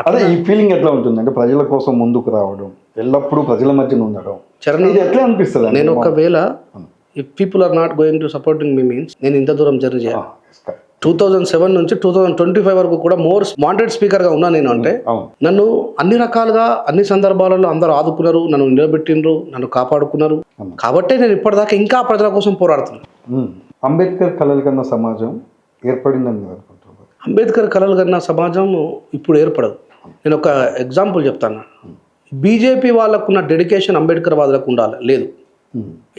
అదే ఈ ఫీలింగ్ ఎట్లా ఉంటుంది అంటే ప్రజల కోసం ముందుకు రావడం, ఎల్లప్పుడూ ప్రజల మధ్యన ఉండడం ఎట్లా అనిపిస్తుంది? నేను ఒకవేళ if people are not going to supporting me means నేను ఇంత దూరం జర్నీ చేయాలి. 2007 నుంచి 2025 వరకు కూడా మోర్ వాంటెడ్ స్పీకర్గా ఉన్నా నేను. అంటే నన్ను అన్ని రకాలుగా అన్ని సందర్భాలలో అందరూ ఆదుకున్నారు, నన్ను నిలబెట్టినరు, నన్ను కాపాడుకున్నారు. కాబట్టే నేను ఇప్పటిదాకా ఇంకా ప్రజల కోసం పోరాడుతున్నాను. అంబేద్కర్ కలలు కన్నా సమాజం ఏర్పడిందని అనుకుంటున్నాను. అంబేద్కర్ కలలు కన్నా సమాజం ఇప్పుడు ఏర్పడదు. నేను ఒక ఎగ్జాంపుల్ చెప్తాను. బీజేపీ వాళ్ళకున్న డెడికేషన్ అంబేద్కర్ వాదులకు ఉండాలి లేదు.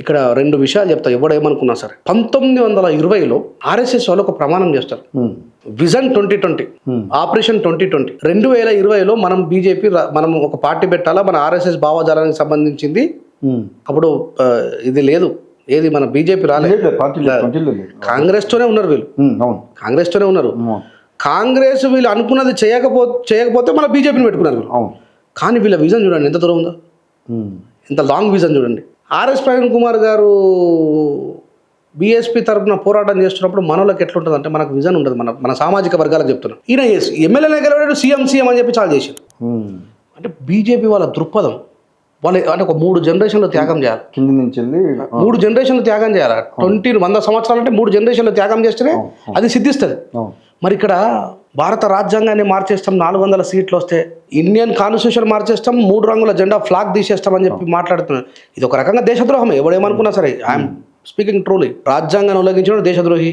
ఇక్కడ 2 విషయాలు చెప్తా, ఎవడేమనుకున్నా సరే. 1920లో ఆర్ఎస్ఎస్ వాళ్ళు ఒక ప్రమాణం చేస్తారు, విజన్ 2020, ఆపరేషన్ 2020. 2020లో మనం బీజేపీ మనం ఒక పార్టీ పెట్టాలా, మన ఆర్ఎస్ఎస్ భావజాలానికి సంబంధించింది. అప్పుడు ఇది లేదు, ఏది మన బీజేపీ రాలేదు, కాంగ్రెస్ తోనే ఉన్నారు వీళ్ళు, కాంగ్రెస్ తోనే ఉన్నారు. కాంగ్రెస్ వీళ్ళు అనుకున్నది చేయకపోతే మన బీజేపీని పెట్టుకున్నారు వీళ్ళు. కానీ వీళ్ళ విజన్ చూడండి ఎంత దూరం ఉందో, ఎంత లాంగ్ విజన్ చూడండి. ఆర్ఎస్ ప్రవీణ్ కుమార్ గారు బీఎస్పీ తరఫున పోరాటం చేస్తున్నప్పుడు మనోళ్ళకి ఎట్లుంటుంది అంటే మనకు విజన్ ఉంటుంది, మన సామాజిక వర్గాలకు చెప్తున్నాం. ఈయన ఎమ్మెల్యేనే గెలవాడు, సీఎం అని చెప్పి చాలా చేశారు. అంటే బీజేపీ వాళ్ళ దృక్పథం వాళ్ళు అంటే ఒక 3 జనరేషన్లు త్యాగం చేయాలి, కింది నుంచి 3 జనరేషన్లు త్యాగం చేయాలి. 100 సంవత్సరాలు అంటే 3 జనరేషన్లు త్యాగం చేస్తేనే అది సిద్ధిస్తుంది. మరి ఇక్కడ భారత రాజ్యాంగాన్ని మార్చేస్తాం, 400 సీట్లు వస్తే, ఇండియన్ కాన్స్టిట్యూషన్ మార్చేస్తాం, 3 రంగుల జెండా ఫ్లాగ్ తీసేస్తామని చెప్పి మాట్లాడుతున్నారు. ఇది ఒక రకంగా దేశద్రోహమే, ఎవడేమనుకున్నా సరే. I'm speaking truly. రాజ్యాంగాన్ని ఉల్లంఘించినాడు దేశద్రోహి,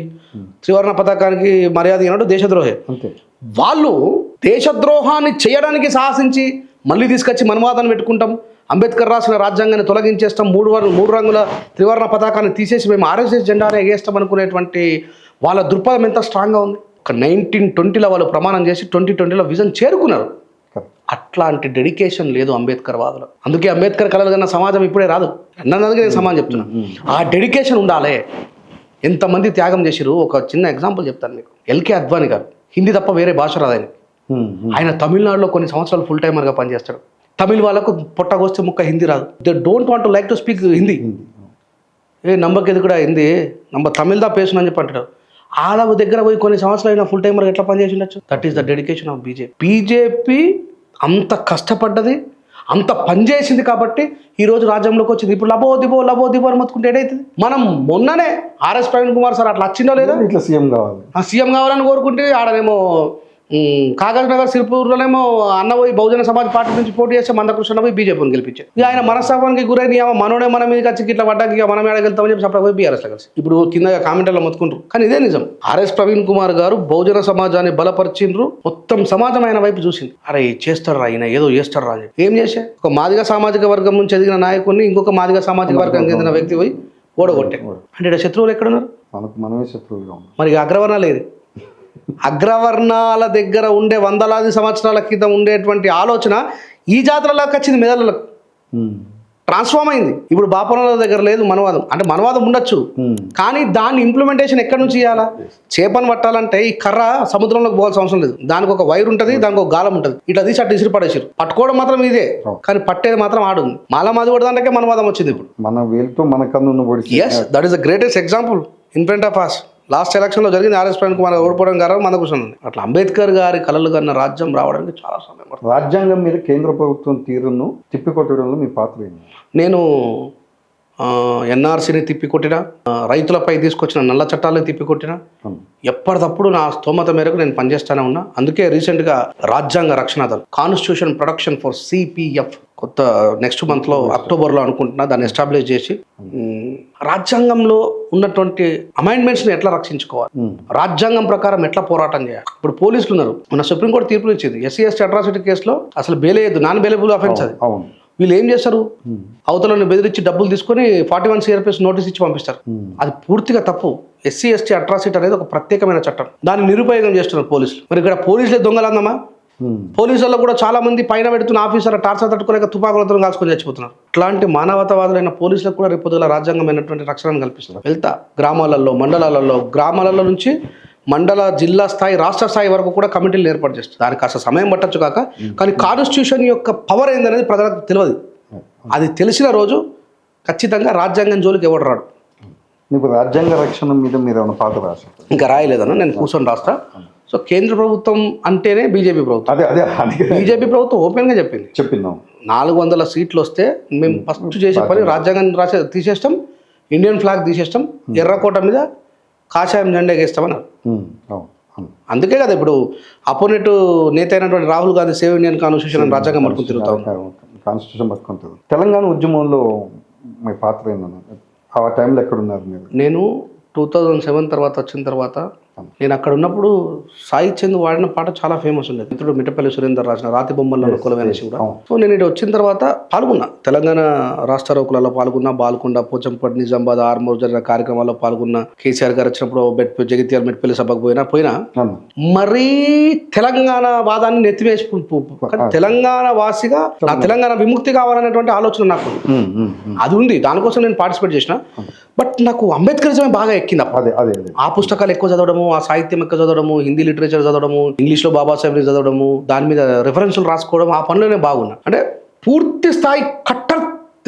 త్రివర్ణ పతాకానికి మర్యాద ఇవ్వడు దేశద్రోహి. వాళ్ళు దేశద్రోహాన్ని చేయడానికి సాహసించి మళ్ళీ తీసుకొచ్చి మనవాదాన్ని పెట్టుకుంటాం, అంబేద్కర్ రాసిన రాజ్యాంగాన్ని తొలగించేస్తాం, 3 రంగుల త్రివర్ణ పతాకాన్ని తీసేసి మేము ఆర్ఎస్ఎస్ జెండానే ఎగేస్తాం అనుకునేటువంటి వాళ్ళ దృక్పథం ఎంత స్ట్రాంగ్గా ఉంది. ఒక 1920లో వాళ్ళు ప్రమాణం చేసి 2020లో విజన్ చేరుకున్నారు. అట్లాంటి డెడికేషన్ లేదు అంబేద్కర్ వాదులు. అందుకే అంబేద్కర్ కలలు కన్నా సమాజం ఇప్పుడే రాదు అన్నందుకే నేను సమాజం చెప్తున్నాను. ఆ డెడికేషన్ ఉండాలి. ఎంతమంది త్యాగం చేసిరు. ఒక చిన్న ఎగ్జాంపుల్ చెప్తాను మీకు. ఎల్కే అద్వానీ గారు హిందీ తప్ప వేరే భాష రాదు ఆయనకి. ఆయన తమిళనాడులో కొన్ని సంవత్సరాలు ఫుల్ టైమర్గా పనిచేస్తాడు. తమిళ వాళ్ళకు పొట్టగొస్తే ముక్క హిందీ రాదు. They don't want to like to speak Hindi. నంబర్కి ఇది కూడా హిందీ నంబర్ తమిళదా పేసునని చెప్పి అంటాడు. ఆడ దగ్గర పోయి కొన్ని సంవత్సరాలు అయినా ఫుల్ టైమర్ ఎట్లా పనిచేసి ఉండొచ్చు. That is the dedication of BJP అంత కష్టపడ్డది, అంత పనిచేసింది కాబట్టి ఈరోజు రాజ్యంలోకి వచ్చింది. ఇప్పుడు లబో దిబో అని మొత్తుకుంటే ఏదైతుంది. మనం మొన్ననే ఆర్ఎస్ ప్రవీణ్ కుమార్ సార్ అట్లా వచ్చిందో లేదా, ఇట్లా సీఎం కావాలని కోరుకుంటే ఆడనేమో కాగజ్ నగర్ సిరిపూర్లోనేమో అన్న పోయి బహుజన సమాజ్ పార్టీ నుంచి పోటీ చేస్తే మందకృష్ణ పోయి బీజేపీని గెలిపించారు. ఇక ఆయన మనస్తాపానికి గురైన మనోడే మన మీద వచ్చి ఇట్లా పడ్డాకి ఇక మనం ఏడగెళ్తామని చెప్పి అప్పుడు పోయి బీఆర్ఎస్లో కలిసి ఇప్పుడు కింద కామెంట్లో మొత్తుకుంటారు. కానీ ఇదే నిజం. ఆర్ఎస్ ప్రవీణ్ కుమార్ గారు బహుజన సమాజాన్ని బలపరిచిండ్రు. మొత్తం సమాజం ఆయన వైపు చూసింది. అరే చేస్తారా ఆయన ఏదో చేస్తారా అని. ఏం చేసే ఒక మాదిగ సామాజిక వర్గం నుంచి ఎదిగిన నాయకుడిని ఇంకొక మాదిగ సామాజిక వర్గం చెందిన వ్యక్తి పోయి ఓడగొట్టే. అంటే ఇక్కడ శత్రువులు ఎక్కడున్నారు? మనమే శత్రువులు. మరి అగ్రవర్ణాలు ఏది? అగ్రవర్ణాల దగ్గర ఉండే వందలాది సంవత్సరాల క్రితం ఉండేటువంటి ఆలోచన ఈ జాతరలోకి వచ్చింది, మెదళ్ళకు ట్రాన్స్ఫార్మ్ అయింది. ఇప్పుడు బాపనల దగ్గర లేదు మనవాదం. అంటే మనవాదం ఉండొచ్చు, కానీ దాన్ని ఇంప్లిమెంటేషన్ ఎక్కడి నుంచి చేయాలా? చేపను పట్టాలంటే ఈ కర్ర సముద్రంలోకి పోవాల్సిన అవసరం లేదు. దానికి ఒక వైర్ ఉంటుంది, దానికి ఒక గాలం ఉంటుంది. ఇట్లా తీసి అట్లా ఇసిరి పడేసారు. పట్టుకోవడం మాత్రం ఇదే, కానీ పట్టేది మాత్రం ఆడుంది. మాలా మాది కూడా దానికే మనవాదం వచ్చింది. ఇప్పుడు మన వేలుతో మన కన్ను yes, that is the greatest example in front of us. Last ఎలక్షన్లో జరిగింది ఆర్ఎస్ ప్రవీణ్ కుమార్ ఓడిపోవడం కారణం మందకృష్ణ. అట్లా అంబేద్కర్ గారి కలలు కన్న రాజ్యం రావడానికి చాలా సమయం పడుతుంది. రాజ్యాంగం మీద కేంద్ర ప్రభుత్వం తీరును తిప్పికొట్టడంలో మీ పాత్ర ఏంటి? నేను ఎన్ఆర్సీని తిప్పికొట్టిన, రైతులపై తీసుకొచ్చిన నల్ల చట్టాలను తిప్పికొట్టిన, ఎప్పటికప్పుడు నా స్తోమత మేరకు నేను పనిచేస్తూనే ఉన్నా. అందుకే రీసెంట్గా రాజ్యాంగ రక్షణ దళం, కాన్స్టిట్యూషన్ ప్రొటెక్షన్ ఫర్ సిపిఎఫ్, కొత్త నెక్స్ట్ మంత్లో అక్టోబర్లో అనుకుంటున్నా, దాన్ని ఎస్టాబ్లిష్ చేసి రాజ్యాంగంలో ఉన్నటువంటి అమెండ్మెంట్స్ని ఎట్లా రక్షించుకోవాలి, రాజ్యాంగం ప్రకారం ఎట్లా పోరాటం చేయాలి. ఇప్పుడు పోలీసులు ఉన్నారు, మన సుప్రీంకోర్టు తీర్పులు ఇచ్చింది, ఎస్సీ ఎస్టీ అట్రాసిటీ కేసులో అసలు బెయిలేయద్దు, నాన్ బెయిలబుల్ అఫెన్స్ అది. వీళ్ళు ఏం చేస్తారు, అవతలను బెదిరించి డబ్బులు తీసుకొని 41 CRPS నోటీస్ ఇచ్చి పంపిస్తారు. అది పూర్తిగా తప్పు. ఎస్సీ ఎస్టీ అట్రాసిటీ అనేది ఒక ప్రత్యేకమైన చట్టం, దాన్ని నిరుపయోగం చేస్తున్నారు పోలీసులు. మరి ఇక్కడ పోలీసులే దొంగలందమా? పోలీసుల్లో కూడా చాలా మంది పైన పెడుతున్న ఆఫీసర్ టార్చర్ తట్టుకోలేక తుపాకులతో కాల్చుకొని చచ్చిపోతున్నారు. ఇట్లాంటి మానవతావాదులైన పోలీసులకు కూడా రేపొద్దుల రాజ్యాంగమైనటువంటి రక్షణను కల్పిస్తున్నారు. వెళ్తా గ్రామాలలో, మండలాలలో, గ్రామాలలో నుంచి మండల, జిల్లా స్థాయి, రాష్ట్ర స్థాయి వరకు కూడా కమిటీలు ఏర్పాటు చేస్తారు. దానికి కాస్త సమయం పట్టచ్చు కాక, కానీ కాన్స్టిట్యూషన్ యొక్క పవర్ ఏందనేది ప్రజలకు తెలియదు. అది తెలిసిన రోజు ఖచ్చితంగా రాజ్యాంగం జోలికి ఎవడు రాడు. మీకు రాజ్యాంగ రక్షణ మీద మీరు ఏమైనా పాత్ర రాశారు? ఇంకా రాయలేదన్న, నేను కూర్చొని రాస్తా. సో కేంద్ర ప్రభుత్వం అంటేనే బీజేపీ ప్రభుత్వం. బీజేపీ ప్రభుత్వం ఓపెన్గా చెప్పిందాం 400 సీట్లు వస్తే మేము ఫస్ట్ చేసే పని రాజ్యాంగం తీసేస్తాం, ఇండియన్ ఫ్లాగ్ తీసేస్తాం, ఎర్రకోట మీద కాషాయం జెండా వేస్తామన్నారు. అందుకే కదా ఇప్పుడు అపోనెంట్ నేత అయినటువంటి Rahul Gandhi save Indian constitution రాజ్యాంగం పట్టుకుని తిరుగుతా ఉన్నారు. కాన్స్టిట్యూషన్ పట్టుకుంటారు. తెలంగాణ ఉద్యమంలో మీ పాత్ర ఏంటన్నా? ఆ టైంలో ఎక్కడున్నారు మీరు? నేను 2007 తర్వాత వచ్చిన తర్వాత నేను అక్కడ ఉన్నప్పుడు సాయి చంద్ వాడిన పాట చాలా ఫేమస్ ఉండేది. మిత్రుడు మిట్టపల్లి సురేందర్ రాసిన రాతి బొమ్మల్లో కులమైన శివుడు. సో నేను ఇటు వచ్చిన తర్వాత పాల్గొన్నా, తెలంగాణ రాష్ట్ర రోకులలో పాల్గొన్నా, బాల్కొండ, పోచంపల్లి, నిజామాబాద్, ఆర్మూర్ జరిగిన కార్యక్రమాల్లో పాల్గొన్నా. కేసీఆర్ గారు వచ్చినప్పుడు జగిత్యాల మెట్పల్లి సభకు పోయినా మరీ తెలంగాణ వాదాన్ని నెత్తివేసి, తెలంగాణ వాసిగా నా తెలంగాణ విముక్తి కావాలనేటువంటి ఆలోచన నాకు అది ఉంది. దానికోసం నేను పార్టిసిపేట్ చేసిన. బట్ నాకు అంబేద్కరిజమే బాగా ఎక్కింది. ఆ పుస్తకాలు ఎక్కువ చదవడము, ఆ సాహిత్యం ఎక్కువ చదవడము, హిందీ లిటరేచర్ చదవడము, ఇంగ్లీష్లో బాబాసాహెబ్ని చదవడము, దాని మీద రెఫరెన్స్లు రాసుకోవడం, ఆ పనులనే బాగున్నా. అంటే పూర్తి స్థాయి కట్టర్.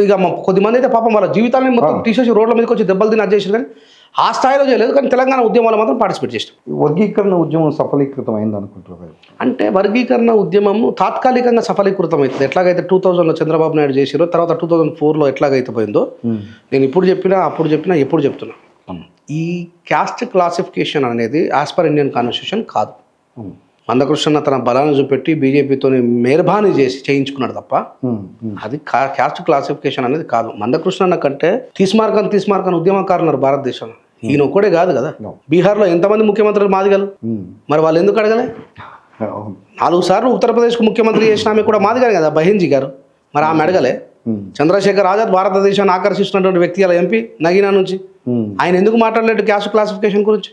ఇక కొద్దిమంది అయితే పాపం వాళ్ళ జీవితాన్ని మొత్తం తీసేసి రోడ్ల మీదకి వచ్చి దెబ్బలు తిని చేసారు, కానీ ఆ స్థాయిలో చేయలేదు. కానీ తెలంగాణ ఉద్యమాలు మాత్రం పార్టిసిపేట్ చేస్తాం. వర్గీకరణ ఉద్యమం సఫలీకృతం అయింది అనుకుంటున్నారు? అంటే వర్గీకరణ ఉద్యమం తాత్కాలికంగా సఫలీకృతం అవుతుంది. ఎట్లాగైతే 2000లో చంద్రబాబు నాయుడు చేసిరో, తర్వాత 2004లో ఎట్లాగైతే పోయిందో, నేను ఇప్పుడు చెప్పినా, అప్పుడు చెప్పినా, ఎప్పుడు చెప్తున్నా, ఈ క్యాస్ట్ క్లాసిఫికేషన్ అనేది యాజ్ పర్ ఇండియన్ కాన్స్టిట్యూషన్ కాదు. మందకృష్ణ తన బలాన్ని చూపెట్టి బీజేపీతో మెహర్బానీ చేయించుకున్నాడు తప్ప అది క్యాస్ట్ క్లాసిఫికేషన్ అనేది కాదు. మందకృష్ణ కంటే తీస్మార్కన్ ఉద్యమకారులు భారతదేశంలో, ఈయన ఒక్కడే కాదు కదా. బీహార్లో ఎంతమంది ముఖ్యమంత్రులు మాదిగలు, మరి వాళ్ళు ఎందుకు అడగలే? 4 సార్లు ఉత్తరప్రదేశ్కు ముఖ్యమంత్రి చేసిన ఆమె కూడా మాదిగానే కదా, బహెన్జీ గారు, మరి ఆమె అడగలే? చంద్రశేఖర్ ఆజాద్ భారతదేశాన్ని ఆకర్షిస్తున్నటువంటి వ్యక్తి అలా ఎంపీ నగీనా నుంచి, ఆయన ఎందుకు మాట్లాడలేదు క్యాస్ట్ క్లాసిఫికేషన్ గురించి?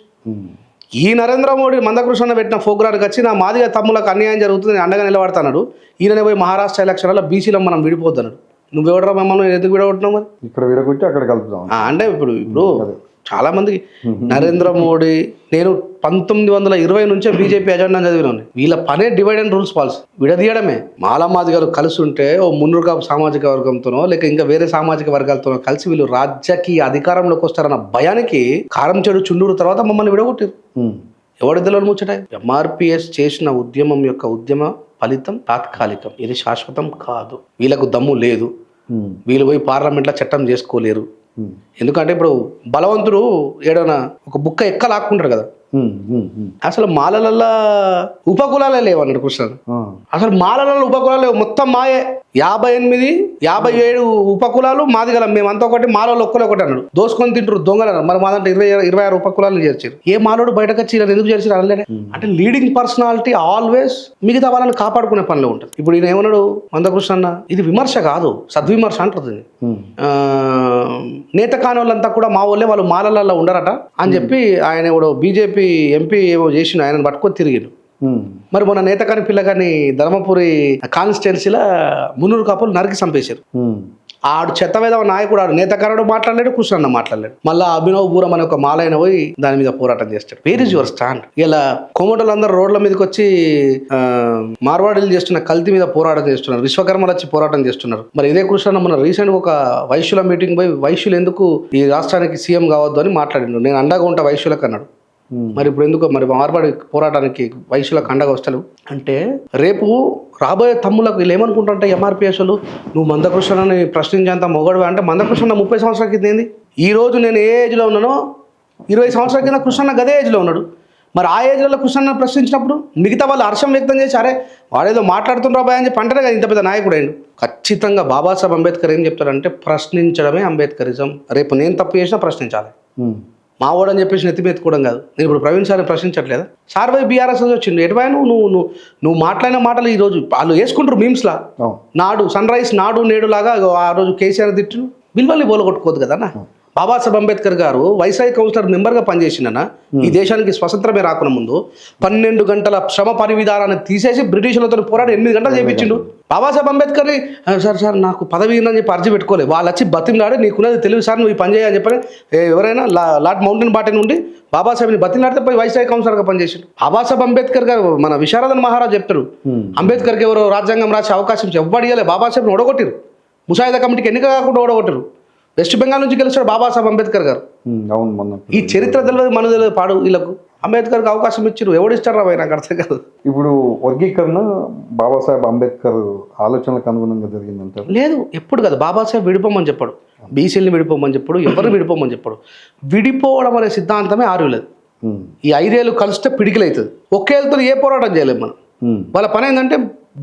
ఈ నరేంద్ర మోడీ మందకృష్ణ పెట్టిన ప్రోగ్రాంకి వచ్చి నా మాదిగ తమ్ములకు అన్యాయం జరుగుతుంది, నేను అండగా నిలబడతాడు. ఈయననే పోయి మహారాష్ట్ర ఎలక్షన్లో బీసీలో మనం విడిపోతున్నాడు. నువ్వెవడరా మమ్మల్ని ఎందుకు విడగొట్టినావు? మరి ఇక్కడ విడగొట్టి అక్కడ కలుపుతాం అంటే ఇప్పుడు చాలా మందికి నరేంద్ర మోడీ, నేను 1920 నుంచే బీజేపీ ఎజెండా చదివినాను. వీళ్ళ పనే డివైడ్ అండ్ రూల్స్ పాలసీ, విడదీయడమే. మాలమాదిగలు కలిసి ఉంటే ఓ మున్నూరు సామాజిక వర్గంతోనో లేక ఇంకా వేరే సామాజిక వర్గాలతోనో కలిసి వీళ్ళు రాజ్యకి అధికారంలోకి వస్తారన్న భయానికి కారం చెడు చుండూరు తర్వాత మమ్మల్ని విడగొట్టారు. ఎవరిద్దలో ముచ్చటాయి? ఎంఆర్పిఎస్ చేసిన ఉద్యమం యొక్క ఉద్యమ ఫలితం తాత్కాలికం, ఇది శాశ్వతం కాదు. వీళ్ళకు దమ్ము లేదు, వీళ్ళు పోయి పార్లమెంట్లో చట్టం చేసుకోలేరు. ఎందుకంటే ఇప్పుడు బలవంతుడు ఏడైనా ఒక బుక్క ఎక్కలాక్కుంటారు కదా, అసలు మాలలల్లో ఉపకులాలే లేవన్నాడు కృష్ణ. అసలు మాలలలో ఉపకులాలు లేవు, మొత్తం మాయే. 58, 57 ఉపకులాలు మాదిగలం, మేమంతా ఒకటి, మాలలో ఒకటి అన్నాడు. దోసుకొని తింటారు దొంగలు. మరి మాదంటే 26 ఉపకులాలను చేర్చారు. ఏ మాలోడు బయటకు వచ్చి ఇలా ఎందుకు చేర్చారు అనలేడే. అంటే లీడింగ్ పర్సనాలిటీ ఆల్వేస్ మిగతా వాళ్ళని కాపాడుకునే పనిలో ఉంటుంది. ఇప్పుడు ఈయన ఏమన్నాడు మందకృష్ణ అన్న, ఇది విమర్శ కాదు, సద్విమర్శ అంటుంది. నేత కాని వాళ్ళంతా కూడా మా వాళ్ళే, వాళ్ళు మాలలలో ఉండరట అని చెప్పి ఆయన కూడా బీజేపీ ఎంపీ ఏవో చేసిన ఆయనను పట్టుకొని తిరిగిడు. మరి మొన్న నేతకాని పిల్లగాని ధర్మపురి కాన్స్టిట్యున్సీలో 300 కాపులు నరికి చంపేశారు. ఆడు చెత్తవేదవ నాయకుడు, ఆడు నేతకారుడు మాట్లాడలేడు, కృష్ణన్న మాట్లాడలేడు. మళ్ళీ అభినవ్ బూరం అనే ఒక మాలైన పోయి దాని మీద పోరాటం చేస్తాడు. Where is your stand? ఇలా కోమటలందరూ రోడ్ల మీదకి వచ్చి మార్వాడీలు చేస్తున్న కల్తీ మీద పోరాటం చేస్తున్నారు, విశ్వకర్మలు వచ్చి పోరాటం చేస్తున్నారు. మరి ఇదే కృష్ణన్న మన రీసెంట్ ఒక వైశ్యుల మీటింగ్ పోయి వైశ్యులు ఎందుకు ఈ రాష్ట్రానికి సీఎం కావద్దు అని మాట్లాడిండు. నేను అండగా ఉంటా వైశ్యులకు అన్నాడు. మరి ఇప్పుడు ఎందుకు మరి మార్వాడి పోరాటానికి వైశ్యులకు అండగా వస్తలు అంటే రేపు రాబోయే తమ్ములకు వీళ్ళు ఏమనుకుంటుంటే ఎంఆర్పిఎస్ వాళ్ళు నువ్వు మందకృష్ణని ప్రశ్నించేంత మొగడు అంటే మందకృష్ణ 30 సంవత్సరాల కింద ఏంది ఈ రోజు నేను ఏ ఏజ్లో ఉన్నానో 20 సంవత్సరాల కింద కృష్ణ గదే ఏజ్లో ఉన్నాడు. మరి ఆ ఏజ్లో కృష్ణను ప్రశ్నించినప్పుడు మిగతా వాళ్ళు హర్షం వ్యక్తం చేసి అరే వాడేదో మాట్లాడుతుండ్రా బాయ్ అని చెప్పి అంటారే కదా ఇంత పెద్ద నాయకుడు అయ్యిండు. ఖచ్చితంగా బాబాసాహెబ్ అంబేద్కర్ ఏం చెప్తారంటే ప్రశ్నించడమే అంబేద్కరిజం. రేపు నేను తప్పు చేసినా ప్రశ్నించాలి. మా ఓడని చెప్పేసి నెత్తిమెత్తుకోవడం కాదు. నేను ఇప్పుడు ప్రవీణ్ సార్ని ప్రశ్నించట్లేదా? సార్ వై బీఆర్ఎస్ వచ్చిండు ఎటువైనా నువ్వు మాట్లాడిన మాటలు ఈరోజు వాళ్ళు వేసుకుంటారు మీమ్స్లా నాడు సన్ రైజ్ నాడు నేడు లాగా ఆ రోజు కేసీఆర్ తిట్టు విలువల్ని బోలగొట్టుకోదు కదా అన్న. బాబాసాహెబ్ అంబేద్కర్ గారు వైస్రాయ్ కౌన్సిలర్ మెంబర్గా పనిచేసిండన్న. ఈ దేశానికి స్వతంత్రమే రాకుండా ముందు 12 గంటల శ్రమ పని విధానాన్ని తీసేసి బ్రిటిషులతో పోరాడి 8 గంటలు చేయించిండు. బాబాసాహెబ్ అంబేద్కర్ని సార్ నాకు పదవి ఉందని చెప్పి అర్జీ పెట్టుకోలేదు. వాళ్ళు వచ్చి బతిమలాడి నీకున్నది తెలివి సార్ నువ్వు ఈ పని చేయని చెప్పని ఎవరైనా లార్డ్ మౌంటైన్ బాటన్ నుండి బాబాసాహెబ్ని బతిమలాడితే పోయి వైస్రాయ్ కౌన్సిలర్గా పనిచేసిండు. బాబాసాహెబ్ అంబేద్కర్ గారు మన విశారదన్ మహారాజ్ చెప్తారు అంబేద్కర్కి ఎవరో రాజ్యాంగం రాసే అవకాశం ఎవ్వడి ఇవ్వలే. బాబాసాహెబ్ని ఓడగొట్టిరు. ముసాయిదా కమిటీకి ఎన్నిక కాకుండా ఓడగొట్టిరు. వెస్ట్ బెంగాల్ నుంచి గెలిచాడు బాబాసాహెబ్ అంబేద్కర్ గారు. ఈ చరిత్ర తెలియదు మన తెలియదు పాడు వీళ్ళకు. అంబేద్కర్కి అవకాశం ఇచ్చారు ఎవడిస్తారు రా నాకు అర్థం కాదు. ఇప్పుడు వర్గీకరణ బాబాసాహెబ్ అంబేద్కర్ ఆలోచనలకు అనుగుణంగా జరిగిందంటారు? లేదు ఎప్పుడు కదా. బాబాసాహెబ్ విడిపోమని చెప్పాడు, బీసీని విడిపోమని చెప్పాడు, ఎవరిని విడిపోమని చెప్పాడు. విడిపోవడం అనే సిద్ధాంతమే ఆరులేదు. ఈ 5 ఏళ్ళు కలిస్తే పిడికిలు అవుతుంది. ఒకేళ్ళతో ఏ పోరాటం చేయలేము మనం. వాళ్ళ పని ఏంటంటే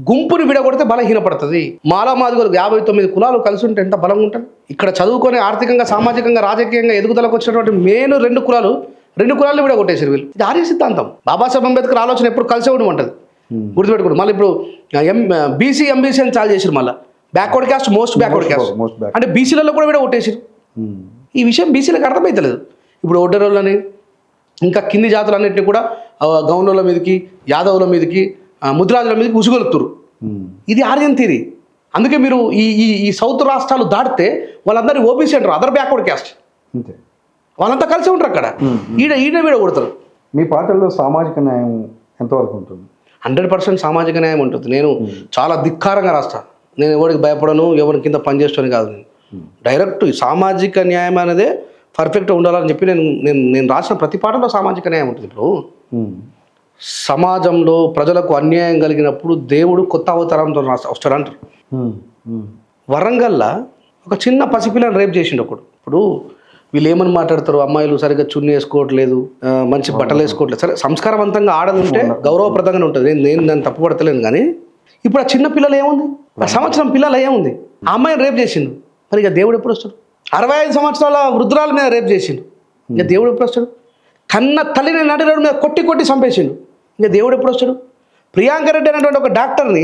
గుంపుని విడగొడితే బలహీనపడుతుంది. మాలా మాదిగోలు 59 కులాలు కలిసి ఉంటే ఎంత బలంగా ఉంటుంది. ఇక్కడ చదువుకొని ఆర్థికంగా సామాజికంగా రాజకీయంగా ఎదుగుదలకు వచ్చినటువంటి మెయిన్ 2 కులాలు విడగొట్టేసారు వీళ్ళు. ఇది ఆర్య సిద్ధాంతం. బాబాసాహెబ్ అంబేద్కర్ ఆలోచన ఎప్పుడు కలిసే ఉంటుంది గుర్తుపెట్టుకోండి. మళ్ళీ ఇప్పుడు బీసీ ఎంబీసీ అని చాలు చేసారు. మళ్ళీ backward caste most backward caste అంటే బీసీలలో కూడా విడగొట్టేసారు. ఈ విషయం బీసీలకు అర్థమవుతలేదు. ఇప్పుడు ఒడ్డరోళ్ళని ఇంకా కింది జాతులన్నింటినీ కూడా గౌండ్ల మీదకి యాదవుల మీదకి ముద్రాజుల మీదకి ఉసుగొలుపుతురు. ఇది ఆర్యన్ థియరీ. అందుకే మీరు ఈ సౌత్ రాష్ట్రాలు దాటితే వాళ్ళందరూ ఓబీసీ అంటారు, అదర్ బ్యాక్వర్డ్ క్యాస్ట్. వాళ్ళంతా కలిసి ఉంటారు అక్కడ. ఈడ కొడతారు. మీ పాటల్లో సామాజిక న్యాయం ఎంతవరకు ఉంటుంది? 100% సామాజిక న్యాయం ఉంటుంది. నేను చాలా ధిక్కారంగా రాస్తాను. నేను ఎవరికి భయపడను, ఎవరి కింద పనిచేస్తాను కాదు. నేను డైరెక్ట్ సామాజిక న్యాయం అనేది పర్ఫెక్ట్గా ఉండాలని చెప్పి నేను రాసిన ప్రతి పాటలో సామాజిక న్యాయం ఉంటుంది. ఇప్పుడు సమాజంలో ప్రజలకు అన్యాయం కలిగినప్పుడు దేవుడు కొత్త అవతారంతో వస్తాడంటారు. వరంగల్లో ఒక చిన్న పసిపిల్లని రేప్ చేసిండు ఒకడు. ఇప్పుడు వీళ్ళు ఏమని మాట్లాడతారు, అమ్మాయిలు సరిగ్గా చున్నీ వేసుకోవట్లేదు, మంచి బట్టలు వేసుకోవట్లేదు. సరే సంస్కారవంతంగా ఆడది ఉంటే గౌరవప్రదంగానే ఉంటుంది. నేను దాన్ని తప్పుపడతలేను. కానీ ఇప్పుడు ఆ చిన్న పిల్లలు ఏముంది, ఆ సంవత్సరం పిల్లలు ఏముంది, ఆ అమ్మాయిని రేప్ చేసిండు. మరి ఇక దేవుడు ఎప్పుడు వస్తాడు? 65 సంవత్సరాల వృద్ధురాల మీద రేప్ చేసిండు. ఇక దేవుడు ఎప్పుడు వస్తాడు? కన్న తల్లిని నడిరోడ్డు మీద కొట్టి చంపేసిండు. ఇంకా దేవుడు ఎప్పుడు వస్తాడు? ప్రియాంక రెడ్డి అనేటువంటి ఒక డాక్టర్ని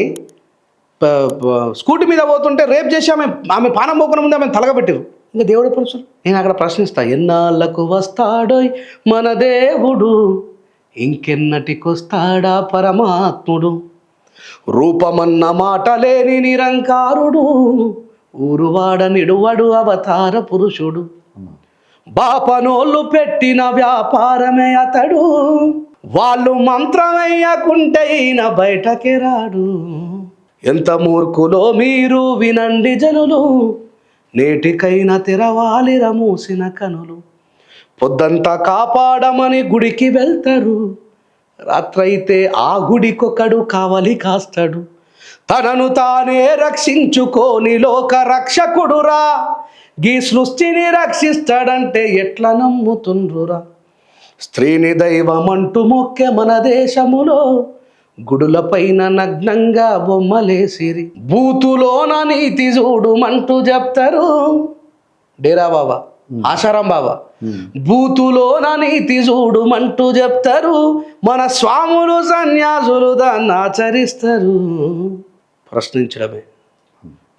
స్కూటీ మీద పోతుంటే రేప్ చేసి ఆమె పానం పోకుండా ముందు ఆమె తలగబెట్టారు. ఇంకా దేవుడు ఎప్పుడు వస్తాడు? నేను అక్కడ ప్రశ్నిస్తా, ఎన్నాళ్ళకు వస్తాడోయ్ మన దేవుడు, ఇంకెన్నటికొస్తాడా పరమాత్ముడు, రూపమన్న మాట లేని నిరంకారుడు, ఊరువాడ నిడువడు అవతార పురుషుడు, బాపనోళ్ళు పెట్టిన వ్యాపారమే అతడు, వాళ్ళు మంత్రమయ్యకుంటే ఈయన బయటకి రాడు. ఎంత మూర్ఖులో మీరు వినండి జనులు, నేటికైనా తెరవాలిర మూసిన కనులు, పొద్దంతా కాపాడమని గుడికి వెళ్తారు, రాత్రైతే ఆ గుడికొకడు కావలి కాస్తాడు, తనను తానే రక్షించుకోని లోక రక్షకుడురా, గీ సృష్టిని రక్షిస్తాడంటే ఎట్లా నమ్ముతుండ్రురా, స్త్రీని దైవమంటూ మొక్కే మన దేశములో గుడులపైన నగ్నంగా బొమ్మలేసిరి, బూతులోన నీతి చూడుమంటూ చెప్తారు. డేరా బాబా, ఆశారాం బాబా, బూతులోన నీతి చూడుమంటూ చెప్తారు, మన స్వాములు సన్యాసులు దాన్ని ఆచరిస్తారు. ప్రశ్నించడమే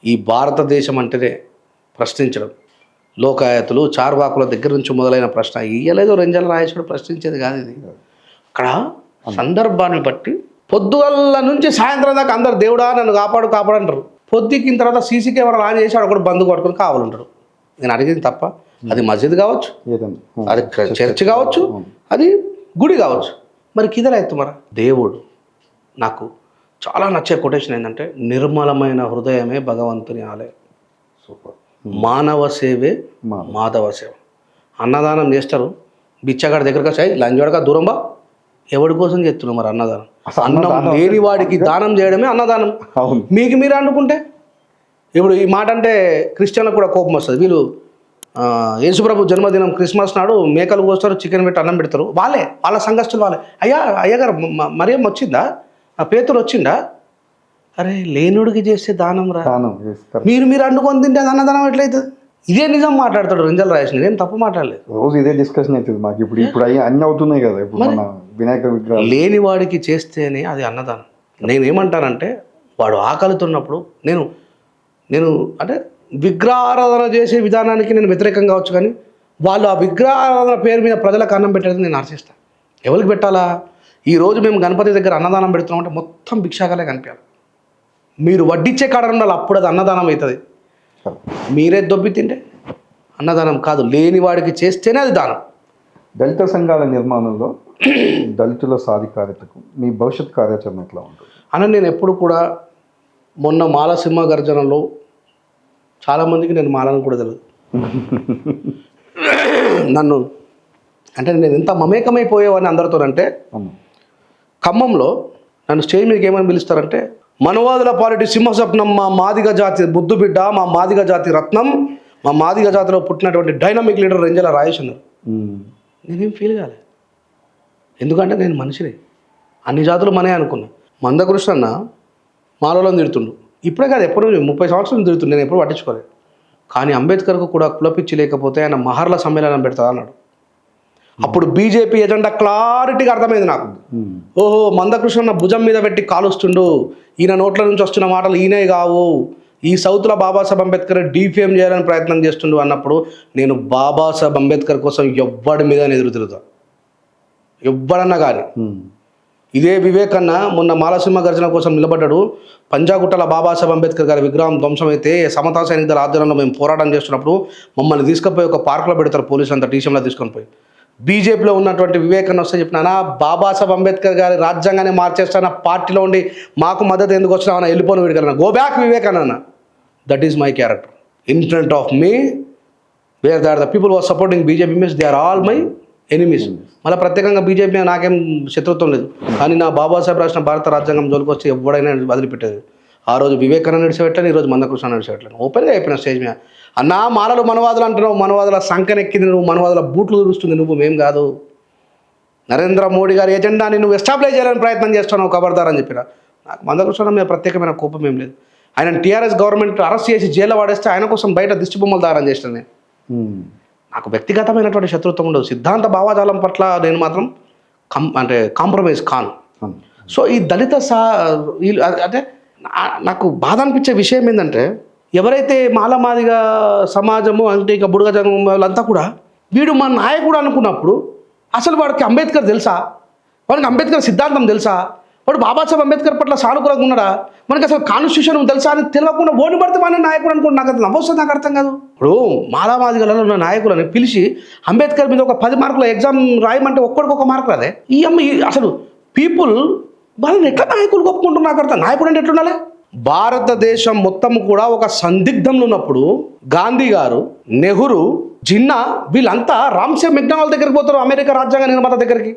ఈ భారతదేశం అంటేనే ప్రశ్నించడం. లోకాయతులు చార్వాకుల దగ్గర నుంచి మొదలైన ప్రశ్న ఇయ్యలేదు రెంజల రాయేశ్వరుడు ప్రశ్నించేది కాదు. ఇది అక్కడ సందర్భాన్ని బట్టి పొద్దుగల్ల నుంచి సాయంత్రం దాకా అందరు దేవుడా నన్ను కాపాడు అంటారు. పొద్దుకిన తర్వాత సీసీ కెమెరాలు ఆన్ చేసి అక్కడ బంద్ కొట్టుకొని కావాలంటారు. నేను అడిగింది తప్ప, అది మస్జిద్ కావచ్చు, అది చర్చ్ కావచ్చు, అది గుడి కావచ్చు. మరి కిదరైతే మరి దేవుడు నాకు చాలా నచ్చే కొటేషన్ ఏంటంటే, నిర్మలమైన హృదయమే భగవంతుని ఆలయం, సూపర్, మానవ సేవే మాధవ సేవ. అన్నదానం చేస్తారు, బిచ్చగాడి దగ్గరకు వచ్చాయి లంచవాడక దూరం బా ఎవడి కోసం చేస్తున్నావు మరి అన్నదానం అసలు అన్నం అన్నదానం లేని వాడికి దానం చేయడమే అన్నదానం. అవును. మీకు మీరు అనుకుంటే ఇప్పుడు ఈ మాట అంటే క్రిస్టియన్లకు కూడా కోపం వస్తుంది. వీళ్ళు యేసుప్రభు జన్మదినం క్రిస్మస్ నాడు మేకలు కోస్తారు, చికెన్ పెట్టి అన్నం పెడతారు. వాళ్ళ సంఘస్థులు వాళ్ళే. అయ్యగారు మరియం వచ్చిందా, పేతురు వచ్చిందా? అరే లేనుడికి చేస్తే దానం రా. మీరు అండుకొని తింటే అది అన్నదానం ఎట్లయితుంది? ఇదే నిజం మాట్లాడతాడు రెంజల్ రాయేష్. నేనేం తప్పు మాట్లాడలేదు. రోజు ఇదే డిస్కషన్ అవుతుంది మాకు. ఇప్పుడు అన్నీ అవుతున్నాయి కదా. ఇప్పుడు మన వినాయక విగ్రహం లేని వాడికి చేస్తేనే అది అన్నదానం. నేనేమంటానంటే వాడు ఆకలితున్నప్పుడు నేను అంటే విగ్రహారాధన చేసే విధానానికి నేను వ్యతిరేకం కావచ్చు, కానీ వాళ్ళు ఆ విగ్రహారాధన పేరు మీద ప్రజలకు అన్నం పెట్టేది నేను ఆశిస్తాను. ఎవరికి పెట్టాలా? ఈరోజు మేము గణపతి దగ్గర అన్నదానం పెడుతున్నామంటే మొత్తం భిక్షాకాలే కనిపించాలి. మీరు వడ్డిచ్చే కాడ ఉండాలి, అప్పుడు అది అన్నదానం అవుతుంది. మీరే దొబ్బి తింటే అన్నదానం కాదు. లేని వాడికి చేస్తేనే అది దానం. దళిత సంఘాల నిర్మాణంలో దళితుల సాధికారతకు మీ భవిష్యత్ కార్యాచరణ ఎట్లా ఉంటుంది అని నేను ఎప్పుడు కూడా మొన్న మాలసింహ గర్జనలో చాలామందికి నేను మాలను కూడా తెలియదు. నన్ను అంటే నేను ఎంత మమేకమైపోయేవాడిని అందరితోనంటే, ఖమ్మంలో నన్ను స్టేజ్ మీదకి ఏమని పిలుస్తారంటే, మనవాదుల పాలిటీ సింహస్వప్నం, మా మాదిగ జాతి బుద్ధు బిడ్డ, మా మాదిగ జాతి రత్నం, మా మాదిగ జాతిలో పుట్టినటువంటి డైనమిక్ లీడర్ రెంజల రాయేష్ అన్నారు. నేనేం ఫీల్ కాలే, ఎందుకంటే నేను మనిషిని. అన్ని జాతులు మనే అనుకున్నా. మందకృష్ణ అన్న మాలోలను తిడుతుండు. ఇప్పుడే కాదు, ఎప్పుడు 30 సంవత్సరాలు తిడుతుండు. నేను ఎప్పుడు పట్టించుకోలేదు. కానీ అంబేద్కర్కు కూడా కులపిచ్చి లేకపోతే ఆయన మహర్ల సమ్మేళనం పెడతా అన్నాడు. అప్పుడు బీజేపీ ఎజెండా క్లారిటీగా అర్థమైంది నాకు. ఓహో, మందకృష్ణ భుజం మీద పెట్టి కాలుస్తుండు, ఈయన నోట్ల నుంచి వస్తున్న మాటలు ఈయనే కావు, ఈ సౌత్లో బాబాసాహెబ్ అంబేద్కర్ డిఫేమ్ చేయాలని ప్రయత్నం చేస్తుండు అన్నప్పుడు నేను బాబాసాహెబ్ అంబేద్కర్ కోసం ఎవ్వడి మీద ఎదురు తిరుగుతా, ఎవ్వడన్నా కానీ. ఇదే వివేక్ అన్న మొన్న మాలసింహ గర్జన కోసం నిలబడ్డాడు. పంజాగుట్టల బాబాసాహెబ్ అంబేద్కర్ గారి విగ్రహం ధ్వంసమైతే సమతా సైనిక దళ ఆధ్వర్యంలో మేము పోరాటం చేస్తున్నప్పుడు మమ్మల్ని తీసుకుపోయి ఒక పార్కులో పెడతారు పోలీసు అంతా టీషంలో తీసుకొని పోయి. బీజేపీలో ఉన్నటువంటి వివేక్ అన్న వస్తే చెప్పినా, బాబాసాహెబ్ అంబేద్కర్ గారి రాజ్యాంగాన్ని మార్చేస్తాన, పార్టీలో ఉండి మాకు మద్దతు ఎందుకు వచ్చినా వెళ్ళిపోను వీడికన్నా, గో బ్యాక్ వివేక్ అన్న. That is my character. In front of me where they are the people was supporting BJP means they are all my enemies. మళ్ళీ ప్రత్యేకంగా బీజేపీ నాకేం శత్రుత్వం లేదు, కానీ నా బాబాసాహెబ్ రాసిన భారత రాజ్యాంగం జోలికి వచ్చి ఎవడైనా వదిలిపెట్టేది. ఆ రోజు వివేకానంద నడిచిపెట్టాను, ఈరోజు మందకృష్ణ నడిచిపెట్టాను. ఓపెన్గా చెప్పిన స్టేజ్ మీద, అన్నా మాలలు మనవాదులు అంటున్నావు, మనవాదుల సంఖ్యనెక్కింది నువ్వు, మనవాదుల బూట్లు చూస్తుంది నువ్వు, మేం కాదు. నరేంద్ర మోడీ గారి ఎజెండాని నువ్వు ఎస్టాబ్లిష్ చేయాలని ప్రయత్నం చేస్తున్నావు, ఖబర్దార్ అని చెప్పిన. నాకు మందకృష్ణ మీద ప్రత్యేకమైన కోపం ఏం లేదు. ఆయన టీఆర్ఎస్ గవర్నమెంట్ అరెస్ట్ చేసి జైల్లో వాడేస్తే ఆయన కోసం బయట దిష్టి బొమ్మలు దారం చేస్తాను నేను. నాకు వ్యక్తిగతమైనటువంటి శత్రుత్వం ఉండదు. సిద్ధాంత భావాజాలం పట్ల నేను మాత్రం అంటే కాంప్రమైజ్ కాను. సో ఈ దళిత అంటే నాకు బాధ అనిపించే విషయం ఏంటంటే, ఎవరైతే మాలమాదిగా సమాజము అంటే ఇక బుడగ జగం వాళ్ళంతా కూడా వీడు మా నాయకుడు అనుకున్నప్పుడు అసలు వాడికి అంబేద్కర్ తెలుసా, వాడికి అంబేద్కర్ సిద్ధాంతం తెలుసా, వాడు బాబాసాహెబ్ అంబేద్కర్ పట్ల సానుకూలంగా ఉన్నాడా, మనకి అసలు కాన్స్టిట్యూషన్ తెలుసా అని తెలియకుండా ఓడి పడితే మన నాయకుడు అనుకుంటే నాకు అది నవ్వొస్తుంది, నాకు అర్థం కాదు. ఇప్పుడు మాలామాదిగలలో ఉన్న నాయకులని పిలిచి అంబేద్కర్ మీద ఒక 10 మార్కుల ఎగ్జామ్ రాయమంటే ఒక్కడికొక మార్కు రాదే. ఈ అమ్మ అసలు పీపుల్ వాళ్ళని ఎట్లా నాయకులు ఒప్పుకుంటున్నారు నాకు అర్థం. నాయకుడు అంటే ఎట్లుండాలి? భారతదేశం మొత్తం కూడా ఒక సందిగ్ధంలో ఉన్నప్పుడు గాంధీ గారు, నెహ్రూ, జిన్నా వీళ్ళంతా రామ్సే మెక్డొనాల్డ్ దగ్గరికి పోతారు, అమెరికా రాజ్యాంగ నిర్మాత దగ్గరికి.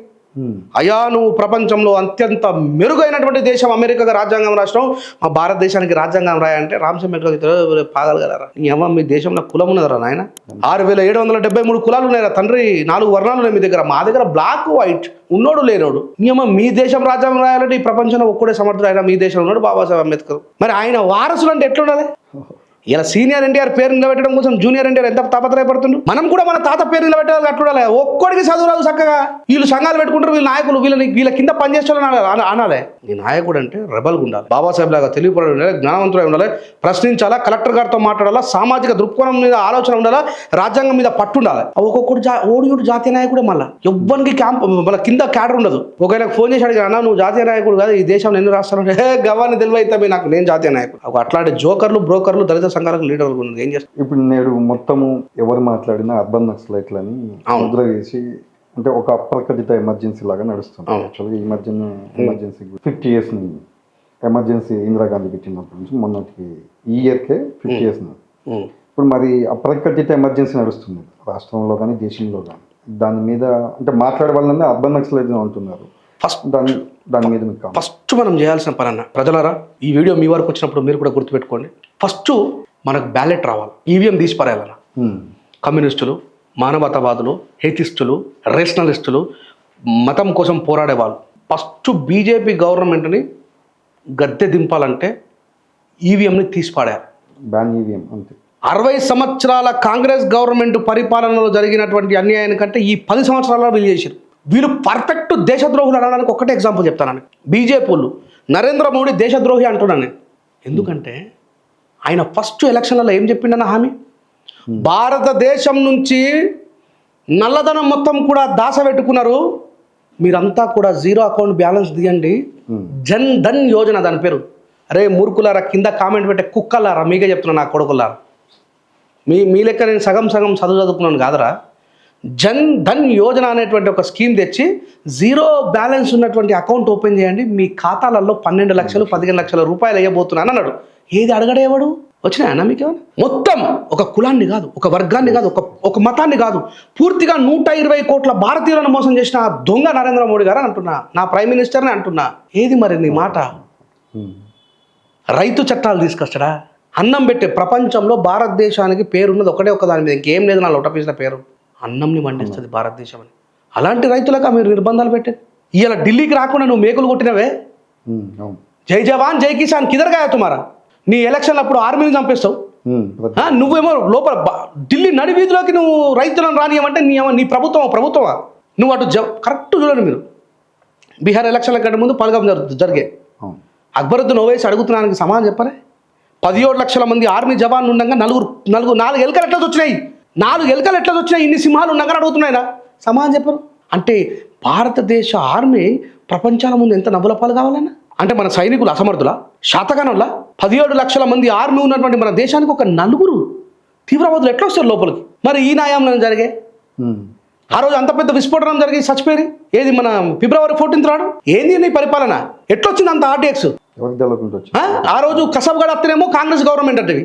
అయా నువ్వు ప్రపంచంలో అత్యంత మెరుగైనటువంటి దేశం అమెరికా రాజ్యాంగం రాసినావు, మా భారతదేశానికి రాజ్యాంగం రాయంటే రామ్సే మెక్డొనాల్డ్ పాగలగలరా? ఏమో మీ దేశంలో కులం ఉన్నదరా నాయన? 6773 కులాలు ఉన్నాయరా తండ్రి, 4 వర్ణాలు ఉన్నాయి మీ దగ్గర. మా దగ్గర బ్లాక్ వైట్, ఉన్నోడు లేనోడు. ఏమో మీ దేశం రాజ్యాంగం రాయాలంటే ఈ ప్రపంచంలో ఒక్కడే సమర్థుడు ఆయన మీ దేశంలో ఉన్నాడు బాబాసాహెబ్ అంబేద్కర్. మరి ఆయన వారసులు అంటే ఎట్లుండాలి? ఇలా సీనియర్ ఎన్టీఆర్ పేరు నిలబెట్టడం కోసం జూనియర్ ఎన్టీఆర్ ఎంత తాపత్రయపడుతుండు. మనం కూడా మన తాత పేరు నిలబెట్టాలి అట్లుండాలి. ఒక్కడికి చదువు రాదు చక్కగా, వీళ్ళు సంఘాలు పెట్టుకుంటారు, వీళ్ళు నాయకులు, వీళ్ళ కింద పనిచేసేవాళ్ళు అనాలే. ఈ నాయకుడు అంటే రెబల్గా ఉండాలి, బాబాసాహెబ్ లాగా తెలివిపడి ఉండాలి, జ్ఞానవంతుడై ఉండాలి, ప్రశ్నించాలా, కలెక్టర్ గారితో మాట్లాడాలా, సామాజిక దృక్కోణం మీద ఆలోచన ఉండాలా, రాజ్యాంగం మీద పట్టు ఉండాలి. ఒక్కొక్కడు ఓడియుడు జాతీయ నాయకుడే. మళ్ళీ ఎవ్వరికి క్యాంప్ మళ్ళీ కింద క్యాడర్ ఉండదు. ఒకవేళ ఫోన్ చేసి అడిగా, అన్నా నువ్వు జాతీయ నాయకుడు కాదు, ఈ దేశంలో ఎన్ని రాష్ట్రాలు గవాన్ని తెలివైతే నాకు నేను జాతీయ నాయకుడు. అట్లాంటి జోకర్లు, బ్రోకర్లు, దళిత సంఘాలకు లీడర్లు ఉన్నది. ఏం చేస్తారు? ఇప్పుడు నేడు మొత్తము ఎవరు మాట్లాడినా అర్బన్ నక్సలైట్లని ముద్ర వేసి, అంటే ఒక అప్రకటిత ఎమర్జెన్సీ లాగా నడుస్తుంది. యాక్చువల్గా ఈ మధ్యన ఎమర్జెన్సీ 50 years నుంచి ఎమర్జెన్సీ ఇందిరాగాంధీ పెట్టినప్పటి నుంచి మొన్నటికి ఈ ఇయర్కే 50 years. ఇప్పుడు మరి అప్రకటిత ఎమర్జెన్సీ నడుస్తుంది రాష్ట్రంలో కానీ దేశంలో కానీ. దాని మీద అంటే మాట్లాడే వాళ్ళని అర్బన్ నక్సలైజం అంటున్నారు. ఫస్ట్ దాని మీద మీకు ఫస్ట్ మనం చేయాల్సిన పని అన్న ప్రజలారా, ఈ వీడియో మీ వరకు వచ్చినప్పుడు మీరు కూడా గుర్తుపెట్టుకోండి. ఫస్ట్ మనకు బ్యాలెట్ రావాలి, ఈవీఎం తీసి పారేయాలన్న. కమ్యూనిస్టులు, మానవతావాదులు, హేతిస్టులు, రేషనలిస్టులు, మతం కోసం పోరాడేవాళ్ళు ఫస్ట్ బీజేపీ గవర్నమెంట్ని గద్దె దింపాలంటే ఈవీఎంని తీసి పాడారు. బ్యాన్ ఈవీఎం అంతే. 60 సంవత్సరాల కాంగ్రెస్ గవర్నమెంట్ పరిపాలనలో జరిగినటువంటి అన్యాయానికంటే ఈ 10 సంవత్సరాల్లో వీళ్ళు చేశారు. వీళ్ళు పర్ఫెక్ట్ దేశద్రోహులు అనడానికి ఒక్కటే ఎగ్జాంపుల్ చెప్తానని. బీజేపీ వాళ్ళు నరేంద్ర మోడీ దేశద్రోహి అంటున్నాను నేను. ఎందుకంటే ఆయన ఫస్ట్ ఎలక్షన్లలో ఏం చెప్పిండన్న హామీ, భారతదేశం నుంచి నల్లధనం మొత్తం కూడా దాచబెట్టుకున్నారు, మీరంతా కూడా జీరో అకౌంట్ బ్యాలెన్స్ తీయండి, జన్ ధన్ యోజన దాని పేరు. అరే మూర్ఖులారా, కింద కామెంట్ పెట్టే కుక్కలారా, మీకే చెప్తున్నా నా కొడుకులారా, మీ లెక్క నేను సగం చదువుకున్నాను కాదరా. జన్ ధన్ యోజన అనేటువంటి ఒక స్కీమ్ తెచ్చి జీరో బ్యాలెన్స్ ఉన్నటువంటి అకౌంట్ ఓపెన్ చేయండి, మీ ఖాతాలలో 12 లక్షలు 15 లక్షల రూపాయలు వేయబోతున్నాను అన్నాడు. ఏది అడగడేవాడు వచ్చినాయన్నా మీకు ఏమన్నా? మొత్తం ఒక కులాన్ని కాదు, ఒక వర్గాన్ని కాదు, ఒక మతాన్ని కాదు, పూర్తిగా 120 కోట్ల భారతీయులను మోసం చేసిన ఆ దొంగ నరేంద్ర మోడీ గారు అంటున్నా, నా ప్రైమ్ మినిస్టర్ని అంటున్నా. ఏది మరి నీ మాట? రైతు చట్టాలు తీసుకొస్తాడా? అన్నం పెట్టే ప్రపంచంలో భారతదేశానికి పేరున్నది ఒకటే ఒక దాని మీద, ఇంకేం లేదు నా లోటపీసిన పేరు, అన్నంని మండిస్తుంది భారతదేశం అని. అలాంటి రైతులకు మీరు నిర్బంధాలు పెట్టారు. ఇవాళ ఢిల్లీకి రాకుండా నువ్వు మేకులు కొట్టినవే, జై జవాన్ జై కిసాన్ కిదరగా తుమారా. నీ ఎలక్షన్లు అప్పుడు ఆర్మీని చంపేస్తావు, నువ్వేమో లోపల ఢిల్లీ నడి వీధిలోకి నువ్వు రైతులను రానియమంటే నీ ప్రభుత్వమా? నువ్వు అటు కరెక్ట్ చూడండి. మీరు బీహార్ ఎలక్షన్ల కంటే ముందు పలగం జరిగాయి. అక్బరుద్దీన్ ఓవైసీ అడుగుతున్నానికి సమాధానం చెప్పరే. 17 లక్షల మంది ఆర్మీ జవాన్లు ఉండగా 4 ఎలుకలు ఎట్లా వచ్చినాయి, 4 ఎలుకలు ఎట్లా వచ్చినాయి, ఇన్ని సింహాలు ఉండగా అడుగుతున్నాయినా సమాధానం చెప్పరు. అంటే భారతదేశ ఆర్మీ ప్రపంచాల ముందు ఎంత నవ్వుల పాలు కావాలన్నా? అంటే మన సైనికులు అసమర్థులా, శాతకానులా? 17 లక్షల మంది ఆర్మీ ఉన్నటువంటి మన దేశానికి ఒక 4 తీవ్రవాదులు ఎట్లా వస్తారు లోపలికి? మరి ఈ న్యాయంలో జరిగే ఆ రోజు అంత పెద్ద విస్ఫోటనం జరిగి చచ్చిపోయి ఏది మన ఫిబ్రవరి 14th రాడు ఏంది నీ పరిపాలన? ఎట్లొచ్చింది అంత ఆర్టీఎక్స్? ఆ రోజు కసబ్గఢ్ అత్తనేమో కాంగ్రెస్ గవర్నమెంట్ అంటే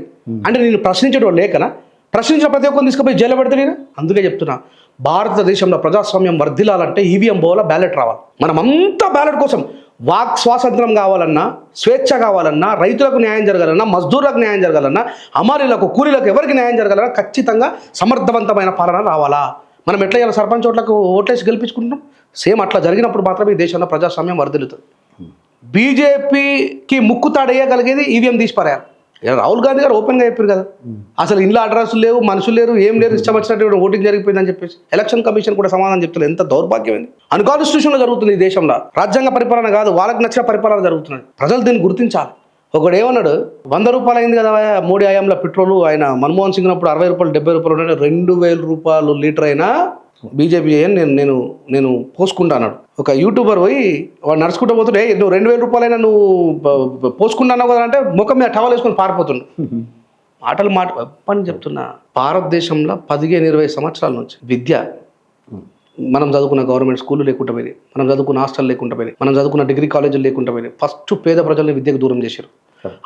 అంటే నేను ప్రశ్నించేటోడు లేకనా? ప్రశ్నించిన ప్రతి ఒక్కరిని తీసుకుపోయి జైలు పెడితే నేను అందుకే చెప్తున్నా, భారతదేశంలో ప్రజాస్వామ్యం వర్ధిల్లాలంటే ఈవీఎం పోవాలా, బ్యాలెట్ రావాలి. మనం అంతా బ్యాలెట్ కోసం వాక్ స్వాతంత్రం కావాలన్నా, స్వేచ్ఛ కావాలన్నా, రైతులకు న్యాయం జరగాలన్నా, మజ్దూర్లకు న్యాయం జరగాలన్నా, అమారీలకు కూలీలకు ఎవరికి న్యాయం జరగాలన్నా ఖచ్చితంగా సమర్థవంతమైన పాలన రావాలా. మనం ఎట్లా ఇలా సర్పంచ్ ఓట్లకు ఓట్లేసి గెలిపించుకుంటున్నాం, సేమ్ అట్లా జరిగినప్పుడు మాత్రమే ఈ దేశంలో ప్రజాస్వామ్యం వర్ధిల్లుతుంది. బీజేపీకి ముక్కుతాడేయగలిగేది ఈవీఎం తీసి పారేయాలి. రాహుల్ గాంధీ గారు ఓపెన్గా చెప్పారు కదా, అసలు ఇంట్లో అడ్రస్లు లేవు, మనుషులు లేరు, ఏం లేరు, ఇష్టం వచ్చినట్టు ఓటింగ్ జరిగిపోయిందని చెప్పేసి. ఎలక్షన్ కమిషన్ కూడా సమాధానం చెప్తున్నారు. ఎంత దౌర్భాగ్యమైంది. అన్కాన్స్టిట్యూషన్లో జరుగుతుంది ఈ దేశంలో. రాజ్యాంగ పరిపాలన కాదు, వాళ్ళకి నచ్చిన పరిపాలన జరుగుతున్నాయి. ప్రజలు దీన్ని గుర్తించాలి. ఒకడు ఏమన్నాడు, 100 రూపాయలు అయింది కదా మోడీ హయాంలో పెట్రోలు, ఆయన మన్మోహన్ సింగ్ అప్పుడు 60 రూపాయలు 70 రూపాయలు ఉంటే 2000 రూపాయలు లీటర్ అయినా బీజేపీ నేను పోసుకుంటా అన్నాడు. ఒక యూట్యూబర్ పోయి వాడు నడుచుకుంటూ పోతుంటే, నువ్వు 2000 రూపాయలైనా నువ్వు పోసుకుంటున్నావు కదా అంటే ముఖం మీద టవల్ వేసుకొని పారిపోతుండు. మాట పని చెప్తున్నా. భారతదేశంలో 15-20 సంవత్సరాల నుంచి విద్య, మనం చదువుకున్న గవర్నమెంట్ స్కూళ్ళు లేకుండా పోయినాయి, మనం చదువుకున్న హాస్టల్ లేకుండా పోయినాయి, మనం చదువుకున్న డిగ్రీ కాలేజీలు లేకుండా పోయినాయి. ఫస్ట్ పేద ప్రజల్ని విద్యకు దూరం చేశారు.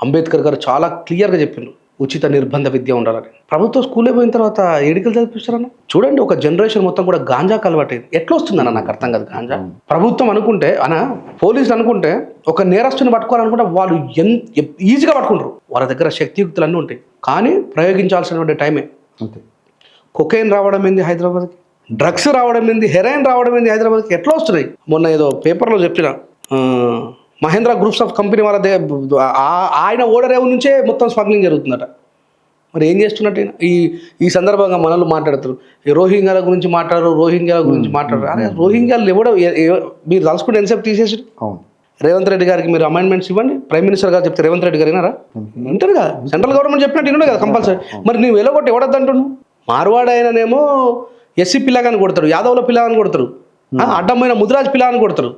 అంబేద్కర్ గారు చాలా క్లియర్గా చెప్పిండ్రు, ఉచిత నిర్బంధ విద్య ఉండాలని. ప్రభుత్వ స్కూల్లో పోయిన తర్వాత ఎడికలు చదివిస్తారన్న. చూడండి, ఒక జనరేషన్ మొత్తం కూడా గాంజాకు అలవాటైంది. ఎట్లా వస్తుందన్న నాకు అర్థం కాదు. గాంజా ప్రభుత్వం అనుకుంటే, పోలీసులు అనుకుంటే ఒక నేరస్తుని పట్టుకోవాలనుకుంటే వాళ్ళు ఈజీగా పట్టుకుంటారు. వాళ్ళ దగ్గర శక్తియుక్తులు అన్నీ ఉంటాయి, కానీ ప్రయోగించాల్సినటువంటి టైమే. కొకైన్ రావడం ఏంది హైదరాబాద్కి, డ్రగ్స్ రావడం ఏంది, హెరాయిన్ రావడం ఏంది హైదరాబాద్కి, ఎట్లా వస్తున్నాయి? మొన్న ఏదో పేపర్లో చెప్పిన మహేంద్ర గ్రూప్స్ ఆఫ్ కంపెనీ వాళ్ళ ఆయన ఓడరేవు నుంచే మొత్తం స్మగ్లింగ్ జరుగుతుందట. మరి ఏం చేస్తున్నట్టు ఈ సందర్భంగా మనల్ని మాట్లాడతారు, రోహింగ్యాల గురించి మాట్లాడరు. అరే రోహింగ్యాలు ఎవడో మీరు తలుసుకుంటే ఎంతసేపు తీసేసి రేవంత్ రెడ్డి గారికి మీరు అమెండ్మెంట్స్ ఇవ్వండి. ప్రైమ్ మినిస్టర్ గారు చెప్తే రేవంత్ రెడ్డి గారు వినారా? వింటారు కదా, సెంట్రల్ గవర్నమెంట్ చెప్పినట్టు వినడే కదా కంపల్సరీ. మరి నువ్వు ఎలాగొట్టి ఎవడద్దంటున్నావు? మార్వాడ్ అయిననేమో ఎస్సీ పిల్లగాని కొడతారు, యాదవ్ల పిల్లగాని కొడతారు, అడ్డమైన ముదిరాజ్ పిల్లగాని కొడతారు.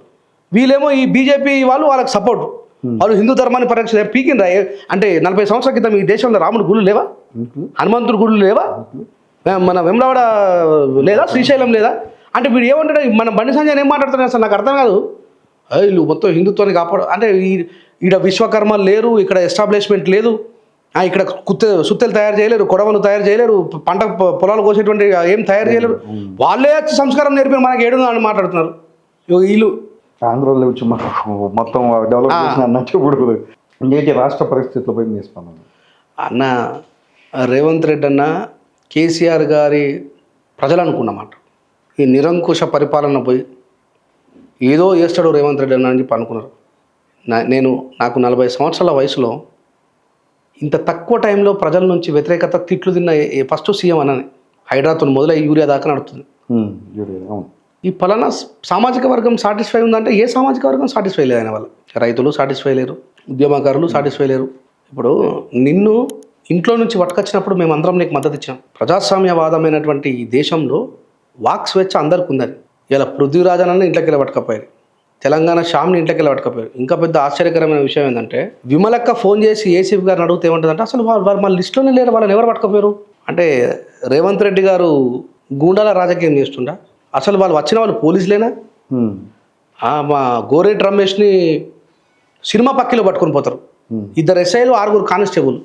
వీళ్ళేమో ఈ బీజేపీ వాళ్ళకి సపోర్ట్. వాళ్ళు హిందూ ధర్మాన్ని పరిరక్షణ పీకిందా? అంటే 40 సంవత్సరాల క్రితం ఈ దేశంలో రాముడు గుళ్ళు లేవా? హనుమంతుడు గుళ్ళు లేవా? మన వెమ్లవాడ లేదా? శ్రీశైలం లేదా? అంటే వీడు ఏమంటాడు, మన బండి సంజయ్ ఏం మాట్లాడుతున్నాడు అసలు నాకు అర్థం కాదు. వీళ్ళు మొత్తం హిందుత్వాన్ని కాపాడు అంటే ఈడ విశ్వకర్మ లేరు, ఇక్కడ ఎస్టాబ్లిష్మెంట్ లేదు, ఇక్కడ సుత్తెలు తయారు చేయలేరు, కొడవలు తయారు చేయలేరు, పంట పొలాలు కోసేటువంటి ఏం తయారు చేయలేరు. వాళ్ళే వచ్చి సంస్కారం నేర్పి మనకి ఏడు అని మాట్లాడుతున్నారు. వీళ్ళు ఆంధ్రలో వచ్చి మొత్తం డెవలప్ చేసిన అన్నట్టు ఇప్పుడు నేటి రాష్ట్ర పరిస్థితులపై మీ స్పందన. అన్న రేవంత్ రెడ్డి అన్న కేసీఆర్ గారి ప్రజలు అనుకున్నమాట. ఈ నిరంకుశ పరిపాలన పోయి ఏదో చేస్తాడు రేవంత్ రెడ్డి అన్న అని చెప్పి అనుకున్నారు. నాకు 40 సంవత్సరాల వయసులో ఇంత తక్కువ టైంలో ప్రజల నుంచి వ్యతిరేకత తిట్లు తిన్న ఫస్ట్ సీఎం అన్నని. హైడ్రాతో మొదలై యూరియా దాకా నడుస్తుంది. ఈ పలానా సామాజిక వర్గం సాటిస్ఫై ఉందంటే ఏ సామాజిక వర్గం సాటిస్ఫై లేదు ఆయన వల్ల. రైతులు సాటిస్ఫై లేరు, ఉద్యమకారులు సాటిస్ఫై లేరు. ఇప్పుడు నిన్ను ఇంట్లో నుంచి పట్టుకొచ్చినప్పుడు మేమందరం నీకు మద్దతు ఇచ్చాం. ప్రజాస్వామ్యవాదమైనటువంటి ఈ దేశంలో వాక్ స్వేచ్ఛ అందరికి ఉందని. ఇలా పృథ్వీరాజన్ ఇంట్లోకి వెళ్ళి పట్టుకపోయారు, తెలంగాణ శ్యామ్ని ఇంట్లోకి వెళ్ళి పట్టుకపోయారు. ఇంకా పెద్ద ఆశ్చర్యకరమైన విషయం ఏంటంటే విమలక్క ఫోన్ చేసి ఏసీపీ గారిని అడిగితే ఏమంటుందంటే అసలు వాళ్ళు మన లిస్టులోనే లేరు, వాళ్ళని ఎవరు పట్టుకపోయారు అంటే రేవంత్ రెడ్డి గారు గూండాల రాజకీయం చేస్తుండా? అసలు వాళ్ళు వచ్చిన వాళ్ళు పోలీసులేనా? మా గోరేటి రమేష్ని సినిమా పక్కలో పట్టుకొని పోతారు. 2 ఎస్ఐలు 6 కానిస్టేబుల్.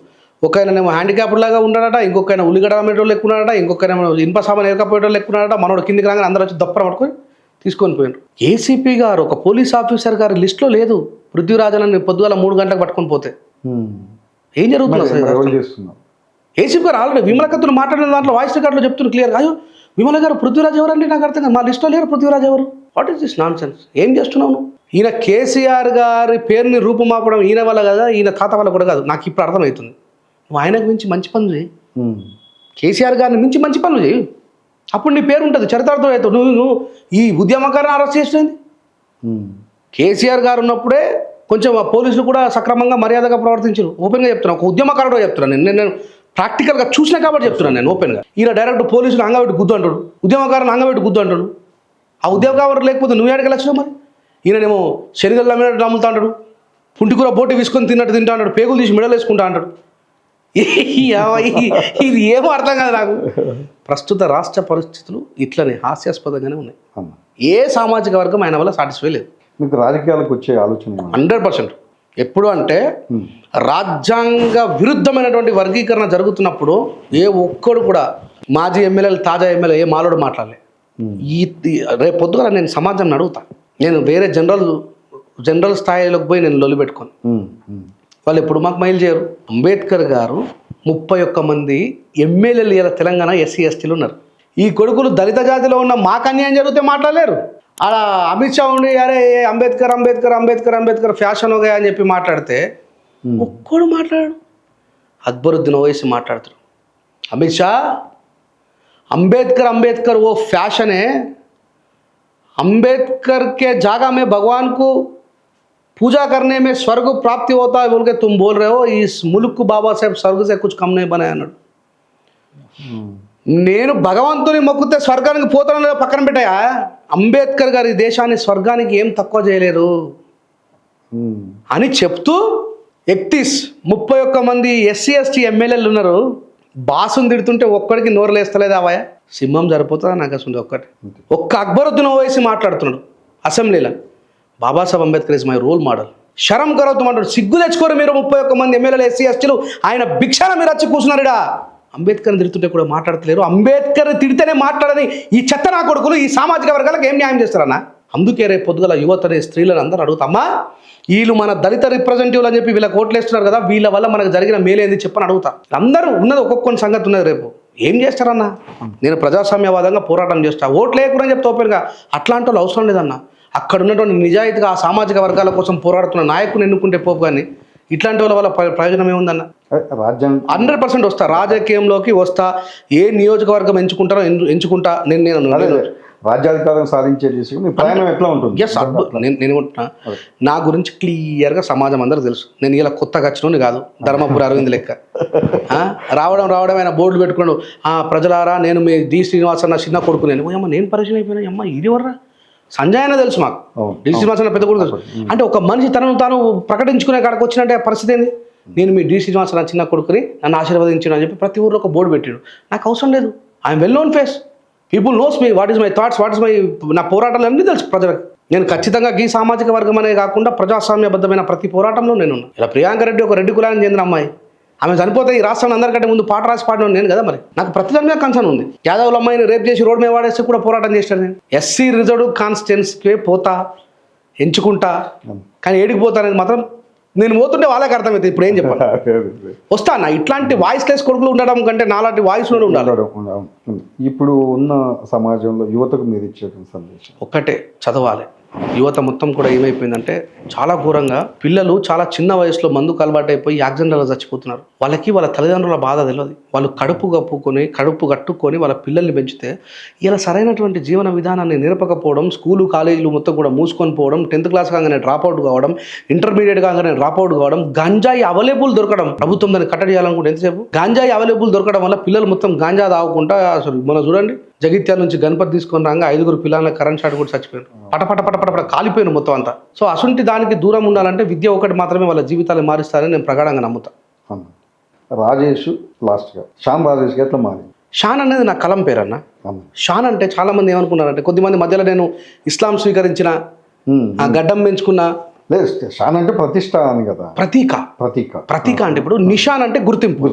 ఒక ఆయనేమో హ్యాండిక్యాప్డ్ లాగా ఉన్నాడట, ఇంకొక ఆయన ఉల్లిగడ్డ అమ్మేటోళ్ళు ఎక్కున్నాడట, ఇంకొక ఆయన ఇనుప సామాన్ ఎరకపోయేటోళ్ళు ఎక్కున్నాడట. మనోడు కిందికి రాగానే అందరూ వచ్చి దప్పర పట్టుకొని తీసుకొని పోయారు. ఏసీపీ గారు ఒక పోలీస్ ఆఫీసర్ గారి లిస్టులో లేదు. పృథ్వీరాజన్ పొద్దుగాల 3 గంటలకు పట్టుకొని పోతే ఏం జరుగుతుంది అసలు? ఏసీపీ గారు ఆల్రెడీ విమలకత్తులు మాట్లాడిన దాంట్లో వాయిస్ రికార్డులో చెప్తున్నారు క్లియర్గా. అయ్యో విమల గారు పృథ్వీరాజ్ ఎవరండి నాకు అర్థం కాదు, మా లిస్టులో లేరు పృథ్వీరాజ్ ఎవరు? What is this non sense? ఏం చేస్తున్నావు నువ్వు? ఈయన కేసీఆర్ గారి పేరుని రూపుమాపడం ఈయన వల్ల కదా, ఈయన తాత వల్ల కూడా కాదు. నాకు ఇప్పుడు అర్థమవుతుంది. నువ్వు ఆయనకు మించి మంచి పనులు చేయి, కేసీఆర్ గారిని మించి మంచి పనులు చేయి, అప్పుడు నీ పేరు ఉంటుంది, చరితార్థం అవుతావు. నువ్వు ఈ ఉద్యమకారుని అరెస్ట్ చేసినది కేసీఆర్ గారు ఉన్నప్పుడే కొంచెం పోలీసులు కూడా సక్రమంగా మర్యాదగా ప్రవర్తించారు. ఓపెన్గా చెప్తున్నాను, ఒక ఉద్యమకారుడు చెప్తున్నాను నేను ప్రాక్టికల్గా చూసినా కాబట్టి చెప్తున్నాను నేను ఓపెన్గా. ఈయన డైరెక్ట్ పోలీసులు అంగబెట్టి గుద్దు అంటాడు, ఉద్యమకారుని అంగబెట్టి గుద్దు అంటాడు. ఆ ఉద్యమకారు లేకపోతే నువ్వు ఏడకి వెళ్ళచ్చు మరి? ఈయననేమో శనగలు అమ్మినట్టు అమ్ముతా అంటాడు, పుంటికూర బోటి తీసుకొని తిన్నట్టు తింటా అంటాడు, పేగులు తీసి మెడలు వేసుకుంటా అంటాడు. ఇది ఏమో అర్థం కాదు నాకు. ప్రస్తుత రాష్ట్ర పరిస్థితులు ఇట్లనే హాస్యాస్పదంగానే ఉన్నాయి. ఏ సామాజిక వర్గం ఆయన వల్ల సాటిస్ఫై లేదు. మీకు రాజకీయాలకు వచ్చే ఆలోచన 100%. ఎప్పుడు అంటే రాజ్యాంగ విరుద్ధమైనటువంటి వర్గీకరణ జరుగుతున్నప్పుడు ఏ ఒక్కడు కూడా మాజీ ఎమ్మెల్యేలు తాజా ఎమ్మెల్యే ఏ మాలోడు మాట్లాడలే. రేపు పొద్దుగా నేను సమాజం అడుగుతా. నేను వేరే జనరల్ స్థాయిలోకి పోయి నేను లొల్లి పెట్టుకోను. వాళ్ళు ఎప్పుడు మాకు మైలు చేయరు. అంబేద్కర్ గారు 31 మంది ఎమ్మెల్యేలు ఇలా తెలంగాణ ఎస్సీ ఎస్టీలు ఉన్నారు. ఈ కొడుకులు దళిత జాతిలో ఉన్న మాకు అన్యాయం జరిగితే మాట్లాడలేరు. అలా అమిత్ షా ఉండి అరే అంబేద్కర్ అంబేద్కర్ అంబేద్కర్ అంబేద్కర్ ఫ్యాషన్ ఓగా అని చెప్పి మాట్లాడితే ఒక్కడు మాట్లాడు. అక్బరుద్దీన్ ఓవైసీ మాట్లాడుతారు. అమిత్ షా अंबेडकर अंबेडकर वो फैशन है, अंबेडकर के जगह में भगवान को पूजा करने में स्वर्ग प्राप्ति होता है बोल के तुम बोल रहे हो. इस मुल्क को बाबा साहेब स्वर्ग से कुछ कम नहीं बनाया అన్నాడు. నేను భగవంతుని మొక్కుతే స్వర్గానికి పోతానో పక్కన పెట్టాయా. అంబేద్కర్ గారి దేశాన్ని స్వర్గానికి ఏం తక్కువ చేయలేరు అని చెప్తూ 31 మంది ఎస్సీ ఎస్టీ ఎమ్మెల్యేలు ఉన్నారు. బాసుని తిడుతుంటే ఒక్కడికి నోరు లేస్తలేదు. అవయా సింహం సరిపోతుందా నాకు అసలు ఒక్కటి. ఒక్క అక్బరుద్దీన్ ఓవైసీ మాట్లాడుతున్నాడు అసెంబ్లీలో, Babasaheb Ambedkar is my role model, శరం కరవుతూ అంటాడు. సిగ్గు తెచ్చుకోరు మీరు 31 మంది ఎమ్మెల్యేలు ఎస్సీ ఎస్టీలు ఆయన భిక్షాన మీరు వచ్చి కూర్చున్నారుడా. అంబేద్కర్ని తిడుతుంటే కూడా మాట్లాడతలేరు. అంబేద్కర్ని తిడితేనే మాట్లాడని ఈ చెత్త నా కొడుకులు ఈ సామాజిక వర్గాలకు ఏం న్యాయం చేస్తారన్నా? అందుకే రేపు పొద్దుగల యువతని స్త్రీలను అందరూ అడుగుతామ్మా, వీళ్ళు మన దళిత రిప్రజెంటేటివ్లు అని చెప్పి వీళ్ళకి ఓట్లు వేస్తున్నారు కదా, వీళ్ళ వల్ల మనకు జరిగిన మేలేంది చెప్పని అడుగుతా. అందరూ ఉన్నది ఒక్కొక్క సంగతి ఉన్నది. రేపు ఏం చేస్తారన్నా? నేను ప్రజాస్వామ్యవాదంగా పోరాటం చేస్తా, ఓట్లు లేకుండా చెప్తా ఓపెన్గా. అట్లాంటి వాళ్ళు అవసరం లేదన్నా. అక్కడ ఉన్నటువంటి నిజాయితీగా ఆ సామాజిక వర్గాల కోసం పోరాడుతున్న నాయకుని ఎన్నుకుంటే పోపు. కానీ ఇట్లాంటి వాళ్ళ వల్ల ప్రయోజనం ఏముందన్న? రాజ్యాంగం 100% వస్తా, రాజకీయంలోకి వస్తా. ఏ నియోజకవర్గం ఎంచుకుంటారో ఎంచుకుంటా. నేను రాజ్యాధికారం సాధించే మీ ప్రయాణం ఎట్లా ఉంటుంది? ఎస్ నేను నా గురించి క్లియర్గా సమాజం అందరికి తెలుసు. నేను ఇలా కొత్తగా వచ్చినోని కాదు, ధర్మపురి అరవింద్ లెక్క రావడం ఆయన బోర్డులు పెట్టుకున్నాడు. ప్రజలారా నేను మీ డి శ్రీనివాస్ అన్న చిన్న కొడుకు. నేను పరిచయం అయిపోయినా. అమ్మ ఇది ఎవర్రా? సంజయ్ అయినా తెలుసు మాకు, డి శ్రీనివాస్ అన్న పెద్ద కొడుకు తెలుసు. అంటే ఒక మనిషి తనను తాను ప్రకటించుకునే కాడకు వచ్చినట్టే పరిస్థితి ఏంది? నేను మీ డి శ్రీనివాస్ అన్న చిన్న కొడుకుని, నన్ను ఆశీర్వదించాను అని చెప్పి ప్రతి ఊర్లో ఒక బోర్డు పెట్టాడు. నాకు అవసరం లేదు. I'm well known face. People knows me, what is my thoughts, what is my, నా పోరాటాలు అన్నీ తెలుసు ప్రజలకు. నేను ఖచ్చితంగా ఈ సామాజిక వర్గం అనే కాకుండా ప్రజాస్వామ్యబద్ధమైన ప్రతి పోరాటంలో నేను ఉన్నా. ఇలా ప్రియాంక రెడ్డి ఒక రెడ్డి కులానికి చెందిన అమ్మాయి, ఆమె చనిపోతే ఈ రాష్ట్రాన్ని అందరికంటే ముందు పాట రాసి పాడిన నేను కదా, మరి నాకు ప్రతి దాని మీద కన్సర్న్ ఉంది. యాదవుల అమ్మాయిని రేప్ చేసి రోడ్ మీద వాడేసి కూడా పోరాటం చేశాను నేను. ఎస్సీ రిజర్వ్డ్ కాన్స్టిట్యున్సీకే పోతా, ఎంచుకుంటా, కానీ ఏడికి పోతా అనేది మాత్రం నేను పోతుంటే వాళ్ళకి అర్థమవుతుంది. ఇప్పుడు ఏం చెప్పాలి, వస్తా అన్న. ఇట్లాంటి వాయిస్లెస్ కొడుకులు ఉండడం కంటే నాలాంటి వాయిస్ ఉండాలి. ఇప్పుడు ఉన్న సమాజంలో యువతకు మీరు ఇచ్చేటువంటి సందేశం ఒక్కటే, చదవాలి. యువత మొత్తం కూడా ఏమైపోయిందంటే చాలా ఘోరంగా పిల్లలు చాలా చిన్న వయసులో మందుకు అలవాటు అయిపోయి యాక్సిడెంట్లలో చచ్చిపోతున్నారు. వాళ్ళకి వాళ్ళ తల్లిదండ్రుల బాధ తెలియదు. వాళ్ళు కడుపు కట్టుకొని వాళ్ళ పిల్లల్ని పెంచితే ఇలా సరైనటువంటి జీవన విధానాన్ని నేర్పకపోవడం, స్కూలు కాలేజీలు మొత్తం కూడా మూసుకొని పోవడం, 10th క్లాస్ కాగానే డ్రాప్అవుట్ కావడం, ఇంటర్మీడియట్ కాగానే డ్రాప్అవుట్ కావడం, గాంజాయి అవైలబుల్ దొరకడం. ప్రభుత్వం దాన్ని కట్టడి చేయాలనుకుంటే ఎంతసేపు గాంజాయి అవైలబుల్ దొరకడం వల్ల పిల్లలు మొత్తం గాంజా తాగకుండా, అసలు మనం చూడండి జగిత్యాల నుంచి గణపతి తీసుకొని రాగా 5 పిల్లల కరెంట్ షాట్ కూడా చచ్చిపోయారు. పటపట కాలిపోయారు మొత్తం అంతా. సో అసంటి దానికి దూరం ఉండాలంటే విద్య ఒకటి మాత్రమే వాళ్ళ జీవితాలు మారుస్తారని నేను ప్రగాఢంగా నమ్ముతా. రాజేష్ లాస్ట్గా షాన్ రాజేష్కి ఎట్లా మారింది? షాన్ అనేది నా కలం పేరు అన్న. షాన్ అంటే చాలా మంది ఏమనుకున్నారంటే, కొద్దిమంది మధ్యలో నేను ఇస్లాం స్వీకరించిన, గడ్డం పెంచుకున్న. లేదు, షాన్ అంటే ప్రతిష్ట అని కదా. ప్రతీక అంటే ఇప్పుడు నిషాన్ అంటే గుర్తింపు.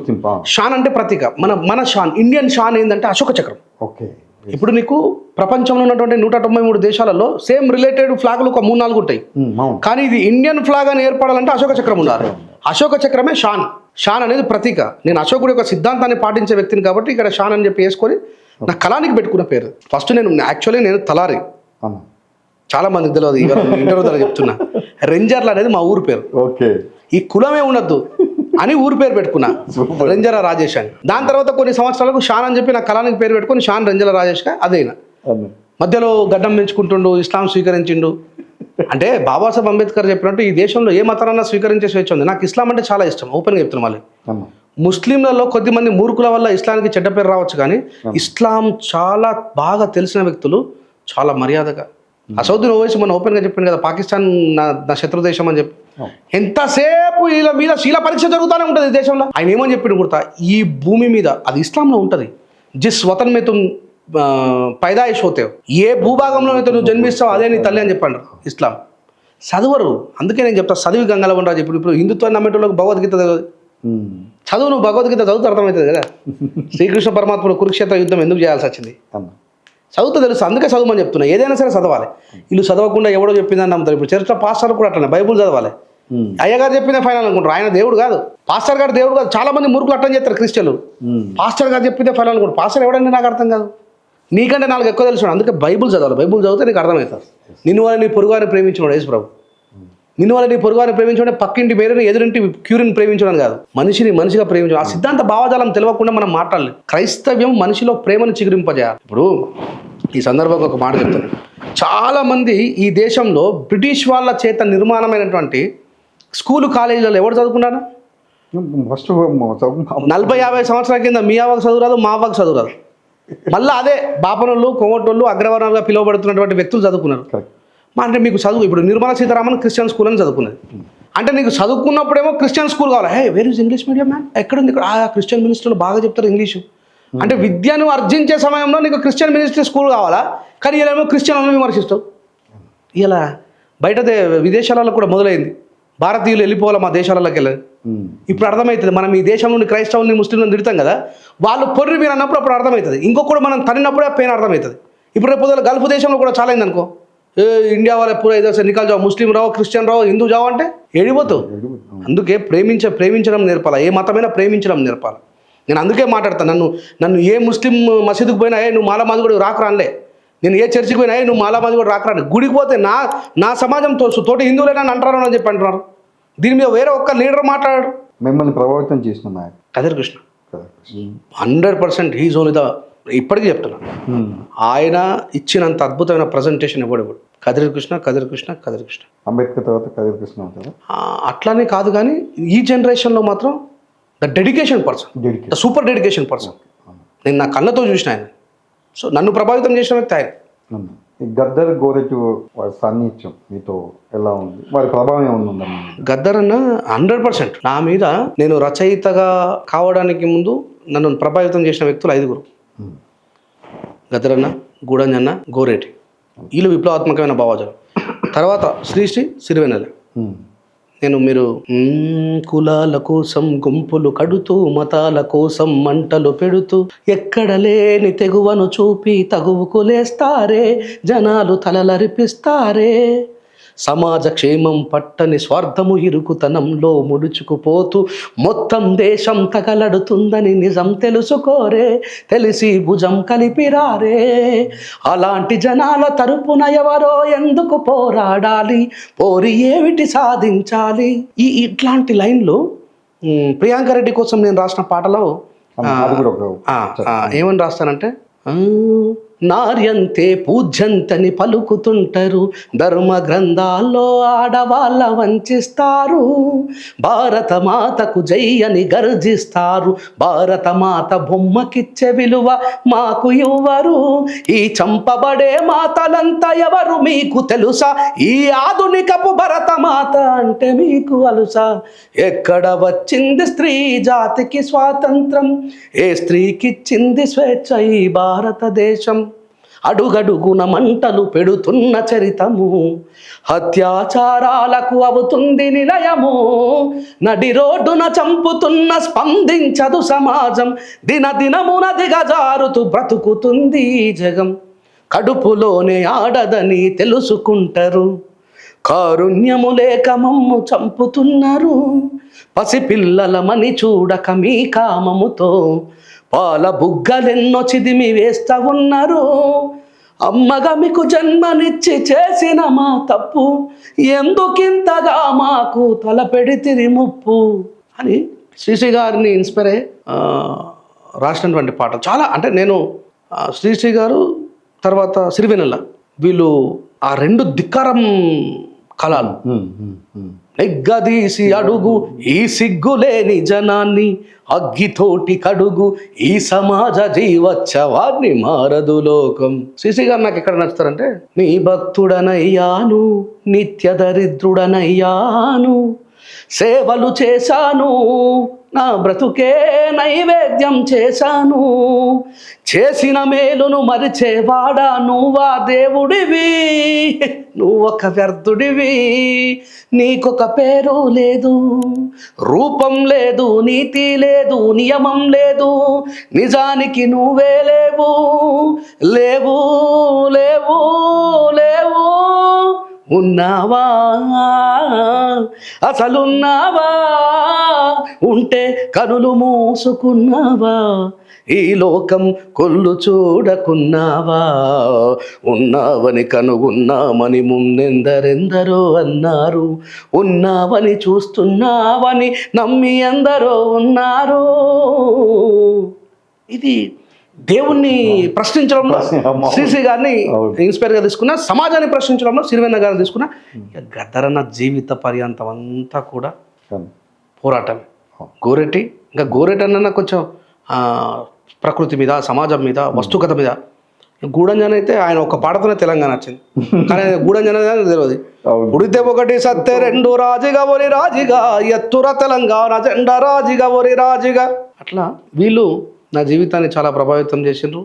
షాన్ అంటే ప్రతీక. మన షాన్, ఇండియన్ షాన్ ఏంటంటే అశోక చక్రం. ఓకే. ఇప్పుడు నీకు ప్రపంచంలో ఉన్నటువంటి 193 దేశాలలో సేమ్ రిలేటెడ్ ఫ్లాగులు ఒక 3-4 ఉంటాయి. కానీ ఇది ఇండియన్ ఫ్లాగ్ అని ఏర్పడాలంటే అశోక చక్రం ఉండాలి. అశోక చక్రమే షాన్. షాన్ అనేది ప్రతీక. నేను అశోకుడి యొక్క సిద్ధాంతాన్ని పాటించే వ్యక్తిని కాబట్టి ఇక్కడ షాన్ అని చెప్పి వేసుకొని నా కళానికి పెట్టుకున్న పేరు. ఫస్ట్ నేను తలారి, చాలా మందికి తెలియదు, ఇంటర్వ్యూ ద్వారా చెప్తున్నా. రెంజర్లు అనేది మా ఊరు పేరు. ఓకే. ఈ కులమే ఉండద్దు అని ఊరు పేరు పెట్టుకున్నా, రెంజల రాజేష్ అని. దాని తర్వాత కొన్ని సంవత్సరాలకు షాన్ అని చెప్పి నా కళానికి పేరు పెట్టుకుని షాన్ రెంజల రాజేష్గా అదేనా. మధ్యలో గడ్డం పెంచుకుంటుండు, ఇస్లాం స్వీకరించిండు. అంటే బాబాసాహెబ్ అంబేద్కర్ చెప్పినట్టు ఈ దేశంలో ఏ మతాలన్నా స్వీకరించే స్వేచ్ఛ ఉంది. నాకు ఇస్లాం అంటే చాలా ఇష్టం, ఓపెన్గా చెప్తున్నా. మళ్ళీ ముస్లింలలో కొద్దిమంది మూర్ఖుల వల్ల ఇస్లాంకి చెడ్డ పేరు రావచ్చు, కానీ ఇస్లాం చాలా బాగా తెలిసిన వ్యక్తులు చాలా మర్యాదగా. అసౌద్దీన్ ఓవైసీ మన ఓపెన్గా చెప్పింది కదా, పాకిస్తాన్ నా శత్రు దేశం అని చెప్పి. ఎంతసేపు వీళ్ళ మీద శీల పరీక్ష జరుగుతూనే ఉంటుంది ఈ దేశంలో. ఆయన ఏమని చెప్పిండు గుర్తా, ఈ భూమి మీద అది ఇస్లాంలో ఉంటుంది, జిస్ వతన్ మే తుమ్ పైదాయిష్ హోతే, ఏ భూభాగంలో అయితే నువ్వు జన్మిస్తావు అదే నీ తల్లి అని చెప్పాడు ఇస్లాం. చదవరు. అందుకే నేను చెప్తా, చదివి గంగలవన్ రాజు. ఇప్పుడు హిందుత్వాన్ని నమ్మేటోళ్ళకి భగవద్గీత చదువు, నువ్వు భగవద్గీత చదువుతూ అర్థమవుతుంది కదా. శ్రీకృష్ణ పరమాత్ముడు కురుక్షేత్ర యుద్ధం ఎందుకు చేయాల్సి వచ్చింది చదువుతా తెలుసు. అందుకే చదవమని చెప్తున్నా. ఏదైనా సరే చదవాలి. వీళ్ళు చదవకుండా ఎవడో చెప్పిందని నమ్ముతారు. ఇప్పుడు చర్చ పాస్టర్ కూడా అట్లనే బైబుల్ చదవాలి. అయ్యగారు చెప్పిందే ఫైనల్ అనుకుంటారు. ఆయన దేవుడు కాదు, పాస్టర్ గారు దేవుడు కాదు. చాలా మంది మురుకులు అట్టని చేస్తారు క్రిస్టియన్లు. పాస్టర్ గారు చెప్పిందే ఫైనల్ అనుకుంటారు. పాస్టర్ ఎవడంటే నాకు అర్థం కాదు, నీకంటే నాకు ఎక్కువ తెలుసు. అందుకే బైబుల్ చదవాలి. బైబుల్ చదివితే నీకు అర్థమవుతుంది. నిన్ను వాళ్ళని పొరుగువారిని ప్రేమించినాడు యేసు ప్రభు. నిన్ను వాళ్ళని పొరుగువారిని ప్రేమించడం పక్కింటి మేరని ఎదురింటి క్యూరిని ప్రేమించడం కాదు, మనిషిని మనిషిగా ప్రేమించడం. ఆ సిద్ధాంత భావజాలం తెలియకుండా మనం మాట్లాడలేదు. క్రైస్తవ్యం మనిషిలో ప్రేమను చిగురింపజేయాలి. ఇప్పుడు ఈ సందర్భంగా ఒక మాట చెప్తాను. చాలామంది ఈ దేశంలో బ్రిటిష్ వాళ్ళ చేత నిర్మాణమైనటువంటి స్కూలు కాలేజీలలో ఎవరు చదువుకున్నారు? ఫస్ట్ 40-50 సంవత్సరాల కింద మీ అవ్వకు చదువురాదు, మా అవ్వకు చదువురాదు. మళ్ళీ అదే బాపనోళ్ళు, కోమటోళ్ళు, అగ్రవర్ణాలుగా పిలువబడుతున్నటువంటి వ్యక్తులు చదువుకున్నారు. అంటే మీకు చదువు, ఇప్పుడు నిర్మలా సీతారామన్ క్రిస్టియన్ స్కూల్ అని చదువుకున్నది. అంటే నీకు చదువుకున్నప్పుడేమో క్రిస్టియన్ స్కూల్ కావాలి. Hey, where is English medium man? ఎక్కడుంది? ఇక్కడ క్రిస్టియన్ మినిస్టర్లు బాగా చెప్తారు ఇంగ్లీషు. అంటే విద్యను అర్జించే సమయంలో నీకు క్రిస్టియన్ మినిస్ట్రీ స్కూల్ కావాలా? కానీ ఇలా ఏమో క్రిస్టియన్లను విమర్శిస్తావు. ఇలా బయట విదేశాలలో కూడా మొదలైంది. భారతీయులు వెళ్ళిపోవాలి మా దేశాలలోకి వెళ్ళాలి. ఇప్పుడు అర్థమవుతుంది. మనం ఈ దేశం నుండి క్రైస్తవుల్ని ముస్లింలను తిడతాం కదా, వాళ్ళు పొర్రి మీరు అన్నప్పుడు అప్పుడు అర్థమవుతుంది. ఇంకొకటి మనం తనినప్పుడే పెయిన్ అర్థమవుతుంది. ఇప్పుడు రేపు గల్ఫ్ దేశంలో కూడా చాలా అయింది అనుకో, ఇండియా వాళ్ళ పూర ఇదర్ నికాల్ జావు, ముస్లిం రావు, క్రిస్టియన్ రావు, హిందూ జావు అంటే ఏడిపోతావు. అందుకే ప్రేమించడం నేర్పాలి. ఏ మతమైనా ప్రేమించడం నేర్పాలి. నేను అందుకే మాట్లాడతాను. నన్ను ఏ ముస్లిం మసీదుకు పోయినా నువ్వు మాలా మాది కూడా రాకరానులే, నేను ఏ చర్చికి పోయినా నువ్వు మాలా మాది కూడా రాకరాను. గుడికి పోతే నా సమాజం తోటి హిందువులే అంటారు అని చెప్పి అంటున్నారు. దీని మీద వేరే ఒక్క లీడర్ మాట్లాడాడు. మిమ్మల్ని ప్రభావితం చేసిన నాయకుడు Kadir Krishna 100% he's only the, ఇప్పటికీ చెప్తున్నా, ఆయన ఇచ్చినంత అద్భుతమైన ప్రజెంటేషన్ ఎవడు కదిర్ కృష్ణ. అంబేద్కర్ తర్వాత కదిర్ కృష్ణ ఉంటారు. అట్లానే కాదు, కానీ ఈ జనరేషన్లో మాత్రం the dedication person, the super dedication person. నేను నా కళ్ళతో చూసిన ఆయన. సో నన్ను ప్రభావితం చేసిన వ్యక్తి ఆయన. గద్దర్ గోరెట్టు వారి సాన్నిధ్యం మీతో ఎలా ఉంది? వారి ప్రభావం ఏమన్నా? గద్దర్ అన్న 100% నా మీద, నేను రచయితగా కావడానికి ముందు నన్ను ప్రభావితం చేసిన వ్యక్తులు 5. గద్దర్ అన్న, గూడంజన్న, గోరేటి, వీళ్ళు విప్లవాత్మకమైన భావజాలం. తర్వాత శ్రీశ్రీ, సిరివెన్నెల. మీరు కులాల కోసం గుంపులు కడుతూ మతాల కోసం మంటలు పెడుతూ ఎక్కడ లేని తెగువను చూపి తగువుకు లేస్తారే, జనాలు తలలరిపిస్తారే. సమాజ క్షేమం పట్టని స్వార్థము ఇరుకుతనంలో ముడుచుకుపోతూ మొత్తం దేశం తగలడుతుందని నిజం తెలుసుకోరే, తెలిసి భుజం కలిపిరారే. అలాంటి జనాల తరపున ఎవరో ఎందుకు పోరాడాలి, పోరి ఏమిటి సాధించాలి. ఇట్లాంటి లైన్లు ప్రియాంక రెడ్డి కోసం నేను రాసిన పాటలో ఏమని రాస్తానంటే, నార్యంతే పూజ్యంతని పలుకుతుంటారు, ధర్మ గ్రంథాల్లో ఆడవాళ్ళ వంచిస్తారు, భారత మాతకు జై అని గర్జిస్తారు, భారత మాత బొమ్మకిచ్చే విలువ మాకు ఇవ్వరు. ఈ చంపబడే మాతలంతా ఎవరు మీకు తెలుసా, ఈ ఆధునికపు భరత మాత అంటే మీకు అలుసా. ఎక్కడ వచ్చింది స్త్రీ జాతికి స్వాతంత్రం, ఏ స్త్రీకిచ్చింది స్వేచ్ఛ ఈ భారతదేశం. అడుగడుగున మంటలు పెడుతున్న చరితము, హత్యాచారాలకు అవుతుంది నిలయము, నడి రోడ్డున చంపుతున్న స్పందించదు సమాజం, దినదినమున దిగజారుతూ బ్రతుకుతుంది ఈ జగం. కడుపులోనే ఆడదని తెలుసుకుంటారు, కారుణ్యము లేక మమ్ము చంపుతున్నారు, పసిపిల్లలమని చూడక మీ కామముతో పాల బుగ్గలెన్నో చిదిమి వేస్తా ఉన్నారు. అమ్మగా మీకు జన్మనిచ్చి చేసిన మా తప్పు, ఎందుకింతగా మాకు తలపెడితిరి ముప్పు అని శ్రీశ్రీ గారిని ఇన్స్పైర్ అయ్యి రాసినటువంటి పాట. చాలా అంటే నేను శ్రీశ్రీ గారు తర్వాత సిరివెన్నెల వీళ్ళు ఆ రెండు ధిక్కారం కళలు నెగ్గదీసి అడుగు ఈ సిగ్గులేని జనాన్ని, అగ్గితోటి కడుగు ఈ సమాజ జీవోత్సవాన్ని, మారదు లోకం. శ్రీశ్రీ గారు నాకు ఎక్కడ నచ్చుతారంటే, నీ భక్తుడనయ్యాను నిత్య దరిద్రుడనయ్యాను, సేవలు చేశాను నా బ్రతుకే నైవేద్యం చేశాను, చేసిన మేలును మరిచేవాడా నువ్వా దేవుడివి, నువ్వొక వ్యర్థుడివి, నీకొక పేరు లేదు, రూపం లేదు, నీతి లేదు, నియమం లేదు, నిజానికి నువ్వే లేవు, లేవు లేవు లేవు. ఉన్నావా అసలున్నావా, ఉంటే కనులు మూసుకున్నావా, ఈ లోకం కొల్లు చూడకున్నావా, ఉన్నావని కనుగొన్నామని ముందెందరెందరో అన్నారు, ఉన్నావని చూస్తున్నావని నమ్మి ఎందరో ఉన్నారు. ఇది దేవుణ్ణి ప్రశ్నించడంలో శ్రీశ్రీ గారిని ఇన్స్పైర్గా తీసుకున్నా, సమాజాన్ని ప్రశ్నించడంలో సిరివెన్న గారిని తీసుకున్నా. గద్దరన్న జీవిత పర్యంతం అంతా కూడా పోరాటమే. గోరెట్టి ఇంకా గోరెట్టి అన్న కొంచెం ప్రకృతి మీద, సమాజం మీద, వస్తుకథ మీద. గూడంజన అయితే ఆయన ఒక పాటతోనే తెలంగాణ వచ్చింది, కానీ గూడంజన తెలియదు. ఉడితే ఒకటి సత్తే రెండు రాజుగా ఒరి రాజుగా, ఎత్తుర తెలంగాణ జెండా రాజుగా ఒరి రాజుగా. అట్లా వీళ్ళు నా జీవితాన్ని చాలా ప్రభావితం చేసిండ్రు.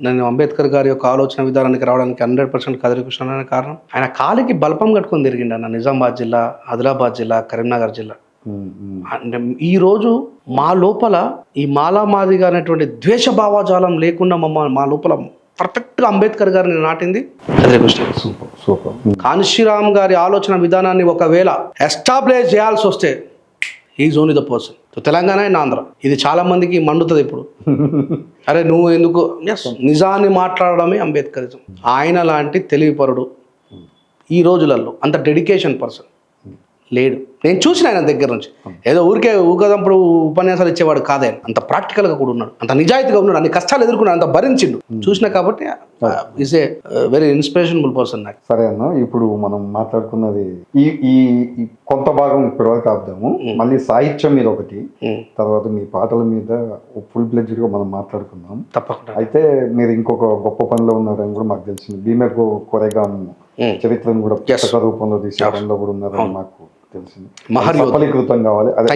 నేను అంబేద్కర్ గారి యొక్క ఆలోచన విధానానికి రావడానికి 100% కదిరికృష్ణ అనే కారణం. ఆయన కాలికి బల్పం కట్టుకొని తిరిగిండు అన్న. నిజామాబాద్ జిల్లా, ఆదిలాబాద్ జిల్లా, కరీంనగర్ జిల్లా. అంటే ఈరోజు మా లోపల ఈ మాలామాదిగా అనేటువంటి ద్వేష భావజాలం లేకుండా మా లోపల పర్ఫెక్ట్గా అంబేద్కర్ గారిని నాటింది కదిరికృష్ణ. సూపర్. కాన్షీరామ్ గారి ఆలోచన విధానాన్ని ఒకవేళ ఎస్టాబ్లిష్ చేయాల్సి వస్తే is only the person. Telangana and Andhra ఇది చాలా మందికి మండుతుంది ఇప్పుడు. అరే నువ్వు ఎందుకు, నిజాన్ని మాట్లాడడమే అంబేద్కరిజం. ఆయన లాంటి తెలివిపరుడు ఈ రోజులలో అంత డెడికేషన్ పర్సన్ లేడు. నేను చూసిన ఆయన దగ్గర నుంచి. ఏదో ఊరికదంపుడు ఉపన్యాసాలు ఇచ్చేవాడు కాదే, అంత ప్రాక్టికల్గా కూడా ఉన్నాడు, అంత నిజాయితీగా ఉన్నాడు, అన్ని కష్టాలు ఎదుర్కొన్నాడు, అంత భరించిండు. చూసిన కాబట్టి ఈజ్ ఏ వెరీ ఇన్స్పిరేషనబుల్ పర్సన్ నాకు. సరే అన్న, ఇప్పుడు మనం మాట్లాడుకున్నది ఈ కొంత భాగం ఇప్పటివరకు ఆపుదాము. మళ్ళీ సాహిత్యం మీద ఒకటి, తర్వాత మీ పాటల మీద ఫుల్ ఫ్లెడ్జ్డ్గా మనం మాట్లాడుకుందాం తప్పకుండా. అయితే మీరు ఇంకొక గొప్ప పనిలో ఉన్నారని కూడా మాకు తెలిసింది. భీమే కోరేగాం చరిత్రను కూడా పుస్తక రూపంలో తీసుకోవడంలో కూడా ఉన్నారని మాకు తెలిసింది. సఫలీకృతం కావాలి, అదే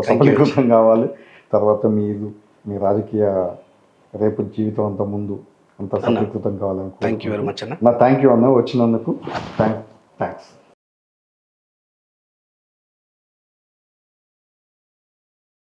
సఫలీకృతం కావాలి. తర్వాత మీరు మీ రాజకీయ రేపు జీవితం అంతా ముందు అంతా సఫలీకృతం కావాలని. థ్యాంక్ యూ వెరీ మచ్ అన్న. థ్యాంక్ యూ అన్న, వచ్చినందుకు థ్యాంక్స్.